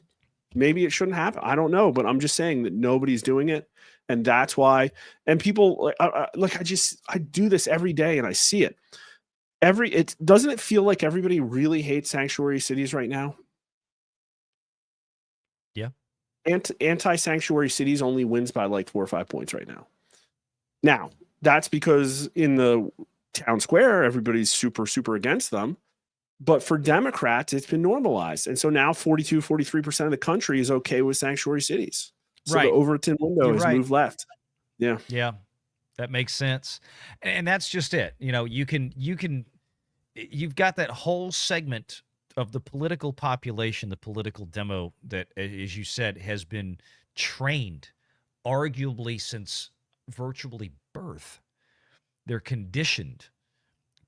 maybe it shouldn't happen. I don't know, but I'm just saying that nobody's doing it. And that's why, and people like, I do this every day and I see it. Doesn't it feel like everybody really hates sanctuary cities right now? Yeah. Anti-sanctuary cities only wins by like 4 or 5 points right now. Now, that's because in the town square, everybody's super, super against them. But for Democrats, it's been normalized. And so now 42, 43% of the country is okay with sanctuary cities. So Right. the Overton window You're has right. moved left. Yeah. Yeah. That makes sense. And that's just it. You know, you've got that whole segment of the political population, the political demo that, as you said, has been trained arguably since virtually birth. They're conditioned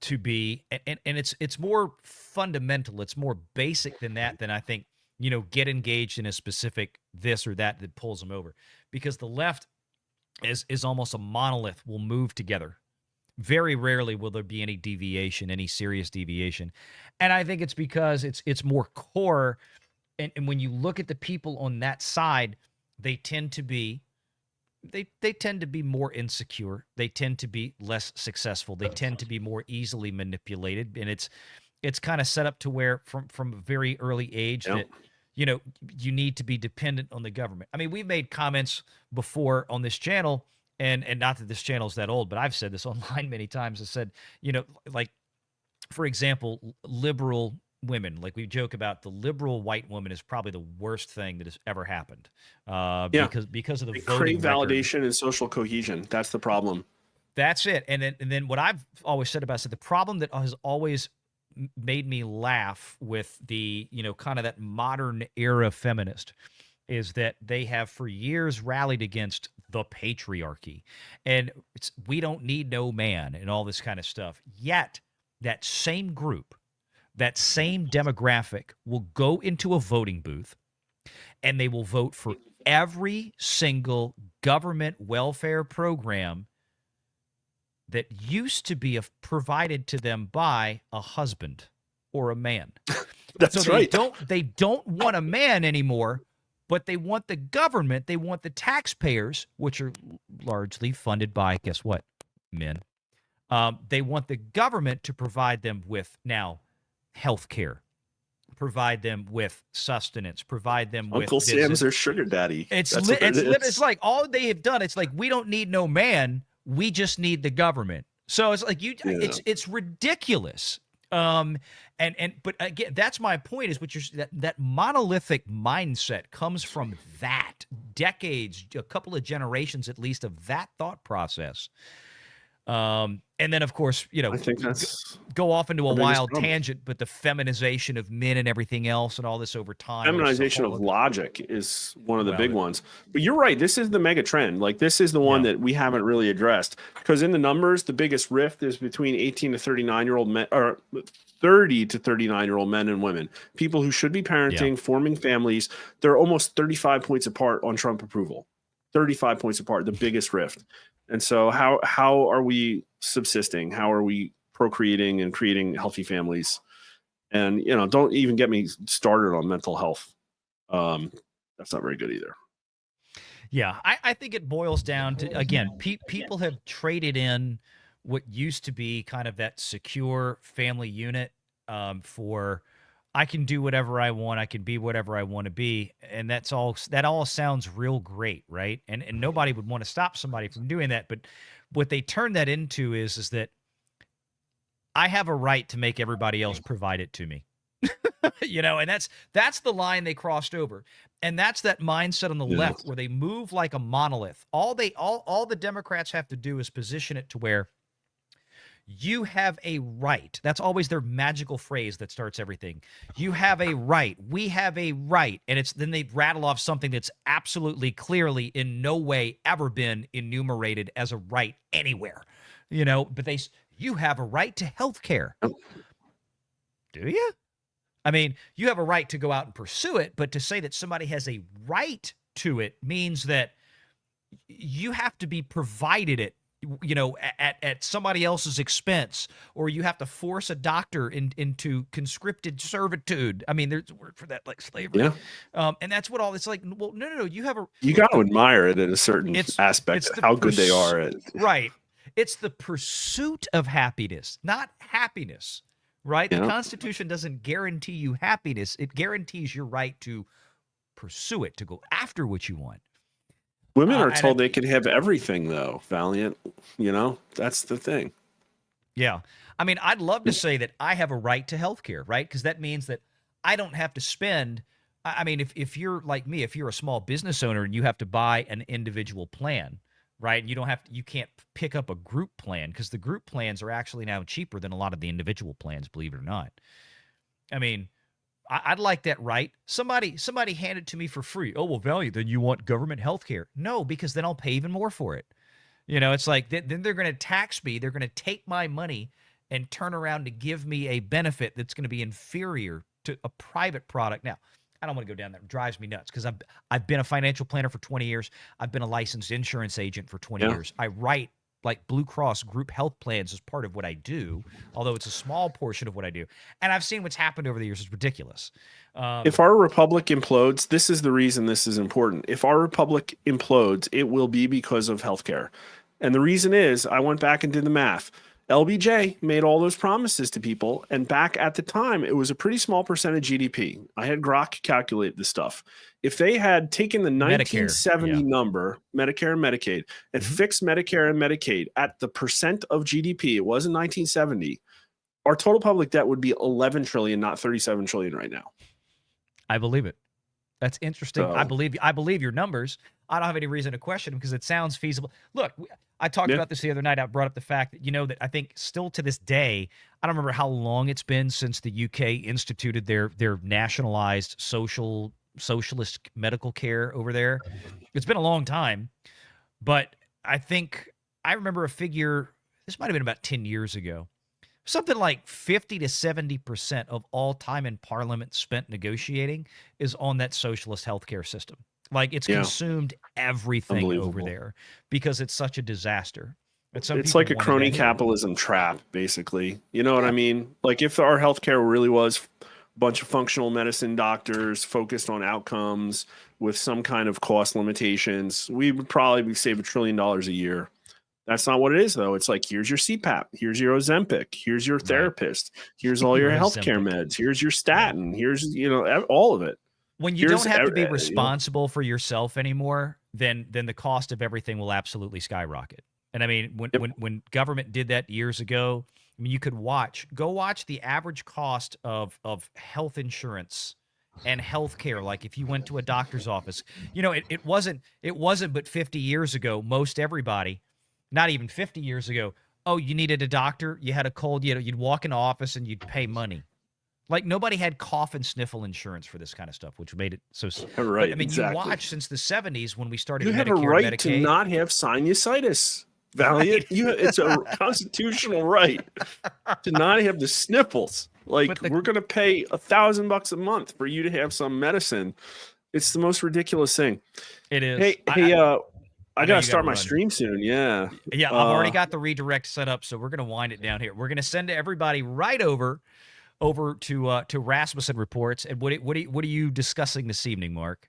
to be, and it's more fundamental, it's more basic than that, than I think, get engaged in a specific this or that pulls them over, because the left is almost a monolith, will move together. Very rarely will there be any deviation, any serious deviation. And I think it's because it's more core. And when you look at the people on that side, they tend to be more insecure. They tend to be less successful. They tend to be more easily manipulated. And it's kind of set up to where from a very early age that you need to be dependent on the government. I mean, we've made comments before on this channel, and not that this channel is that old, but I've said this online many times. I said, like, for example, liberal women, like we joke about, the liberal white woman is probably the worst thing that has ever happened. Because of the they voting crave record. validation and social cohesion. That's the problem. That's it. And then what I've always said about it, the problem that has always made me laugh with the, kind of that modern era feminist, is that they have for years rallied against the patriarchy, and we don't need no man and all this kind of stuff. Yet that same group, that same demographic will go into a voting booth and they will vote for every single government welfare program that used to be provided to them by a husband or a man. That's so right. They don't want a man anymore, but they want the government. They want the taxpayers, which are largely funded by, guess what, men. They want the government to provide them with now health care, provide them with sustenance, provide them with Uncle Sam's their sugar daddy. It's like all they have done. It's like, we don't need no man. We just need the government. So it's like it's ridiculous. But again, that's my point, is that monolithic mindset comes from that decades, a couple of generations at least, of that thought process. And then, of course, I think that's go off into a wild problem. tangent, but the feminization of men and everything else and all this over time. Feminization of logic is one of the big ones. But you're right. This is the mega trend. Like, this is the one that we haven't really addressed, because in the numbers, the biggest rift is between 18 to 39-year-old men, or 30 to 39-year-old men and women, people who should be parenting, forming families. They're almost 35 points apart on Trump approval. 35 points apart, the biggest rift. And so how are we subsisting? How are we procreating and creating healthy families? And, don't even get me started on mental health. That's not very good either. Yeah, I think it boils down to, again, people have traded in what used to be kind of that secure family unit for, I can do whatever I want, I can be whatever I want to be, and that all sounds real great, right? And nobody would want to stop somebody from doing that, but what they turn that into is that I have a right to make everybody else provide it to me. And that's the line they crossed over. And that's that mindset on the left, where they move like a monolith. All the Democrats have to do is position it to where you have a right. That's always their magical phrase that starts everything. You have a right. We have a right. And then they rattle off something that's absolutely clearly in no way ever been enumerated as a right anywhere. But you have a right to health care. Do you? I mean, you have a right to go out and pursue it, but to say that somebody has a right to it means that you have to be provided it at somebody else's expense, or you have to force a doctor into conscripted servitude. I mean, there's a word for that, like slavery. Yeah. And that's what all it's like. Well, no. You have a You got to admire it in a certain aspect of how good they are at. Right. It's the pursuit of happiness, not happiness. Right. Yeah. The Constitution doesn't guarantee you happiness. It guarantees your right to pursue it, to go after what you want. Women are told they can have everything, though, Valiant. That's the thing. Yeah. I mean, I'd love to say that I have a right to health care, right? Because that means that I don't have to spend. I mean, if you're like me, if you're a small business owner and you have to buy an individual plan, right? And you can't pick up a group plan, because the group plans are actually now cheaper than a lot of the individual plans, believe it or not. I mean, I'd like that right. Somebody hand it to me for free. Oh, well, Valiant, then you want government health care. No, because then I'll pay even more for it. It's like then they're going to tax me. They're going to take my money and turn around to give me a benefit that's going to be inferior to a private product. Now, I don't want to go down there. It drives me nuts, because I've been a financial planner for 20 years. I've been a licensed insurance agent for 20 years. I write like Blue Cross group health plans as part of what I do, although it's a small portion of what I do. And I've seen what's happened over the years. It's ridiculous. If our republic implodes, this is the reason this is important. If our republic implodes, it will be because of healthcare. And the reason is, I went back and did the math. LBJ made all those promises to people, and back at the time, it was a pretty small percent of GDP. I had Grok calculate this stuff. If they had taken the 1970 number, Medicare and Medicaid, and fixed Medicare and Medicaid at the percent of GDP, it was in 1970, our total public debt would be 11 trillion, not 37 trillion right now. I believe it. That's interesting. So, I believe your numbers. I don't have any reason to question them, because it sounds feasible. Look, I talked about this the other night. I brought up the fact that, that I think still to this day, I don't remember how long it's been since the UK instituted their nationalized socialist medical care over there. It's been a long time, but I think I remember a figure, this might have been about 10 years ago, something like 50 to 70% of all time in Parliament spent negotiating is on that socialist healthcare system. Like, it's consumed everything over there because it's such a disaster. It's like a crony capitalism trap, basically. You know what I mean? Like, if our healthcare really was a bunch of functional medicine doctors focused on outcomes with some kind of cost limitations, we would probably save $1 trillion a year. That's not what it is, though. It's like, here's your CPAP, here's your Ozempic, here's your therapist, here's all your healthcare meds, here's your statin, here's all of it. When you don't have to be responsible for yourself anymore, then the cost of everything will absolutely skyrocket. And I mean, when government did that years ago, I mean, you could go watch the average cost of health insurance and healthcare. Like, if you went to a doctor's office, it wasn't but 50 years ago, most everybody, not even 50 years ago, oh, you needed a doctor, you had a cold, you'd walk in the office and you'd pay money. Like, nobody had cough and sniffle insurance for this kind of stuff, which made it so. Right. But, I mean, exactly. You watch since the 70s when we started. You have Medicare, a right Medicaid. to not have sinusitis, Valiant. Right. It's a constitutional right to not have the sniffles. Like, we're going to pay $1,000 a month for you to have some medicine. It's the most ridiculous thing. It is. Hey, I got to start my stream soon. Yeah. Yeah. I've already got the redirect set up, so we're going to wind it down here. We're going to send everybody right over to Rasmussen Reports. And what are you discussing this evening, Mark?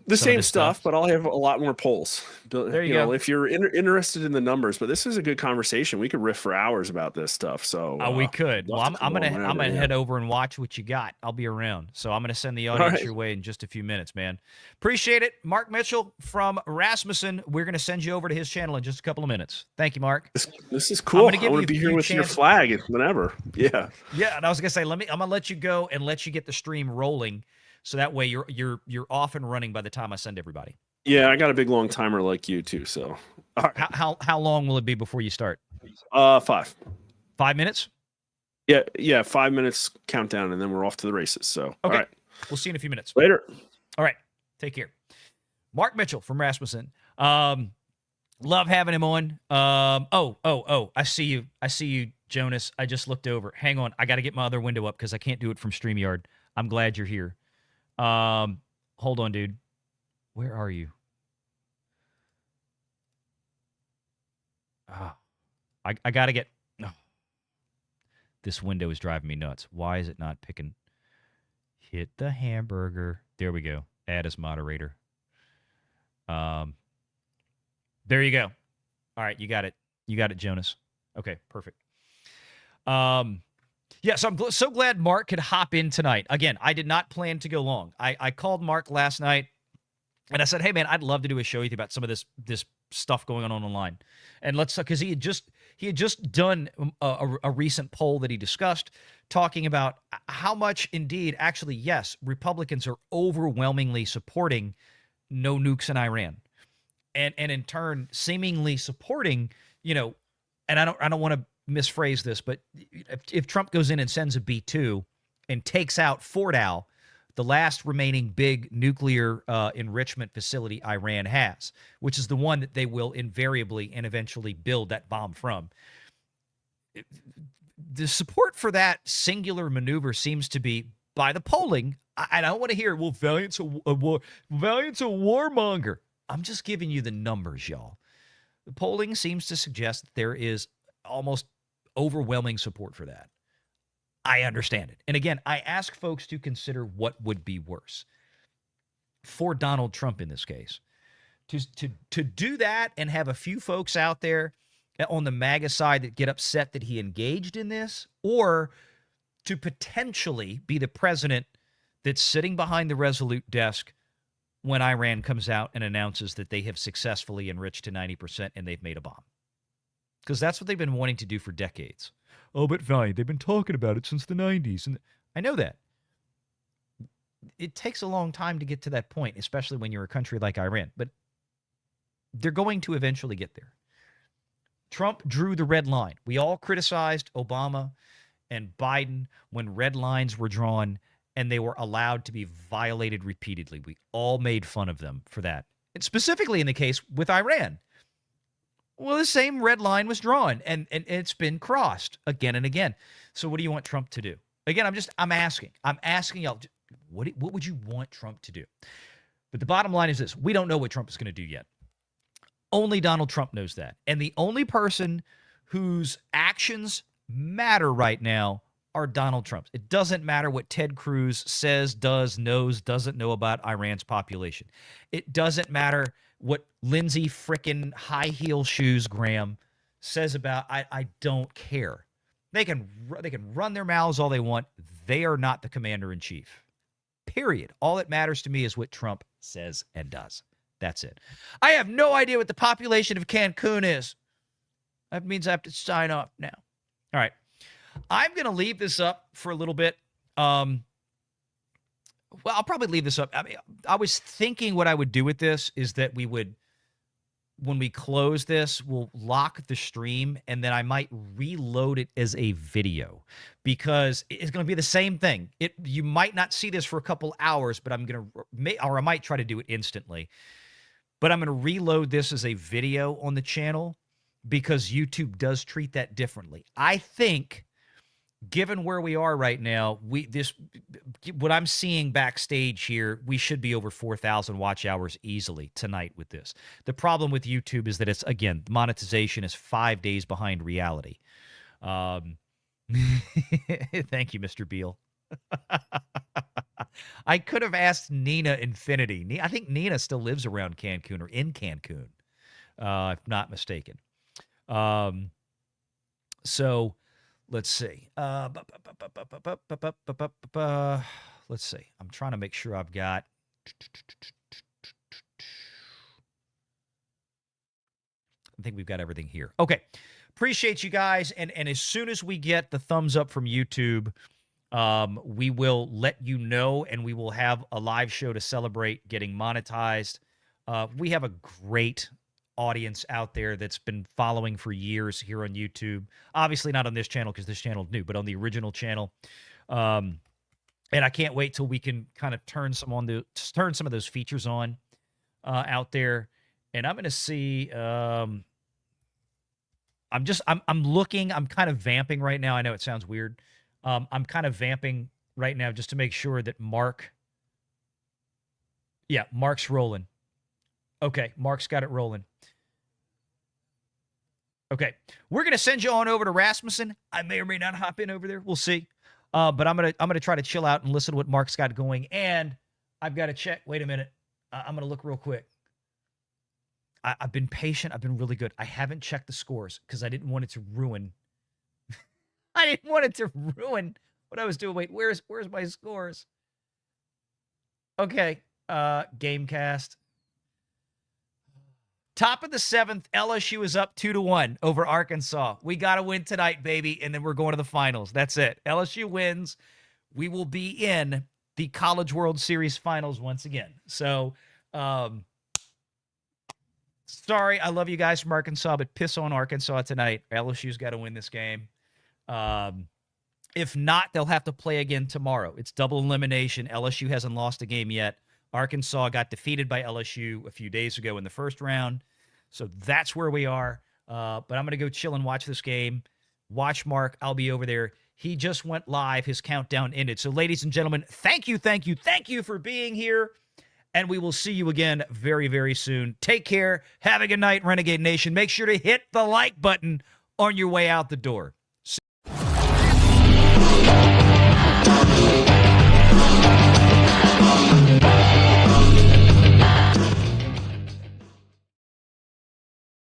The same stuff, but I'll have a lot more polls. There you go. If you're interested in the numbers, but this is a good conversation. We could riff for hours about this stuff. So we could. Well, I'm gonna head over and watch what you got. I'll be around, so I'm gonna send the audience your way in just a few minutes, man. Appreciate it, Mark Mitchell from Rasmussen. We're gonna send you over to his channel in just a couple of minutes. Thank you, Mark. This is cool. I want to be here with your flag whenever. Yeah. Yeah, and I was gonna say, I'm gonna let you go and let you get the stream rolling. So that way you're off and running by the time I send everybody. Yeah, I got a big long timer like you too. So all right. How long will it be before you start? 5. 5 minutes? Yeah, 5 minutes countdown, and then we're off to the races. So okay. All right. We'll see you in a few minutes. Later. All right. Take care. Mark Mitchell from Rasmussen. Love having him on. I see you, Jonas. I just looked over. Hang on. I got to get my other window up because I can't do it from StreamYard. I'm glad you're here. Hold on, dude. Where are you? Oh, I got to get. Oh, this window is driving me nuts. Why is it not picking? Hit the hamburger. There we go. Add as moderator. There you go. All right, you got it. You got it, Jonas. Okay, perfect. Yeah, so I'm so glad Mark could hop in tonight. Again, I did not plan to go long. I called Mark last night, and I said, "Hey, man, I'd love to do a show with you about some of this stuff going on online." And let's, because he had just done a recent poll that he discussed, talking about how much, indeed, actually, yes, Republicans are overwhelmingly supporting no nukes in Iran, and in turn, seemingly supporting, and I don't want to misphrase this, but if Trump goes in and sends a B-2 and takes out Fordow, the last remaining big nuclear enrichment facility Iran has, which is the one that they will invariably and eventually build that bomb from. The support for that singular maneuver seems to be, by the polling, I don't want to hear, well, Valiant's a warmonger. I'm just giving you the numbers, y'all. The polling seems to suggest that there is almost overwhelming support for that. I understand it. And again, I ask folks to consider what would be worse for Donald Trump in this case. To do that and have a few folks out there on the MAGA side that get upset that he engaged in this, or to potentially be the president that's sitting behind the Resolute desk when Iran comes out and announces that they have successfully enriched to 90% and they've made a bomb. Because that's what they've been wanting to do for decades. Oh, but Valiant, they've been talking about it since the 90s. And I know that. It takes a long time to get to that point, especially when you're a country like Iran. But they're going to eventually get there. Trump drew the red line. We all criticized Obama and Biden when red lines were drawn and they were allowed to be violated repeatedly. We all made fun of them for that. And specifically in the case with Iran. Well, the same red line was drawn, and it's been crossed again and again. So what do you want Trump to do? Again, I'm asking y'all, what would you want Trump to do? But the bottom line is this. We don't know what Trump is going to do yet. Only Donald Trump knows that. And the only person whose actions matter right now are Donald Trump's. It doesn't matter what Ted Cruz says, does, knows, doesn't know about Iran's population. It doesn't matter what Lindsey frickin' high heel shoes Graham says about. I don't care. They can run their mouths all they want. They are not the commander in chief. Period. All that matters to me is what Trump says and does. That's it. I have no idea what the population of Cancun is. That means I have to sign off now. All right. I'm going to leave this up for a little bit. Well, I'll probably leave this up. I mean, I was thinking what I would do with this is that we would, when we close this, we'll lock the stream and then I might reload it as a video because it's going to be the same thing. You might not see this for a couple hours, but I might try to do it instantly. But I'm going to reload this as a video on the channel because YouTube does treat that differently. I think, given where we are right now, what I'm seeing backstage here, we should be over 4,000 watch hours easily tonight with this. The problem with YouTube is that it's, again, monetization is 5 days behind reality. Thank you, Mr. Beal. I could have asked Nina Infinity. I think Nina still lives around Cancun or in Cancun, if not mistaken. So let's see. Let's see. I'm trying to make sure I've got. I think we've got everything here. Okay. Appreciate you guys. And as soon as we get the thumbs up from YouTube, we will let you know, and we will have a live show to celebrate getting monetized. We have a great audience out there that's been following for years here on YouTube. Obviously not on this channel because this channel is new, but on the original channel. And I can't wait till we can kind of turn some of those features on out there. And I'm going to see. I'm looking. I'm kind of vamping right now. I know it sounds weird. I'm kind of vamping right now just to make sure that Mark's rolling. Okay, Mark's got it rolling. Okay. We're going to send you on over to Rasmussen. I may or may not hop in over there. We'll see. But I'm gonna try to chill out and listen to what Mark's got going. And I've got to check. Wait a minute. I'm going to look real quick. I've been patient. I've been really good. I haven't checked the scores because I didn't want it to ruin. I didn't want it to ruin what I was doing. Wait, where's my scores? Okay. Gamecast. Top of the 7th, LSU is up 2-1 over Arkansas. We got to win tonight, baby, and then we're going to the finals. That's it. LSU wins. We will be in the College World Series finals once again. So, sorry, I love you guys from Arkansas, but piss on Arkansas tonight. LSU's got to win this game. If not, they'll have to play again tomorrow. It's double elimination. LSU hasn't lost a game yet. Arkansas got defeated by LSU a few days ago in the first round. So that's where we are. But I'm going to go chill and watch this game. Watch Mark. I'll be over there. He just went live. His countdown ended. So, ladies and gentlemen, thank you for being here. And we will see you again very, very soon. Take care. Have a good night, Renegade Nation. Make sure to hit the like button on your way out the door.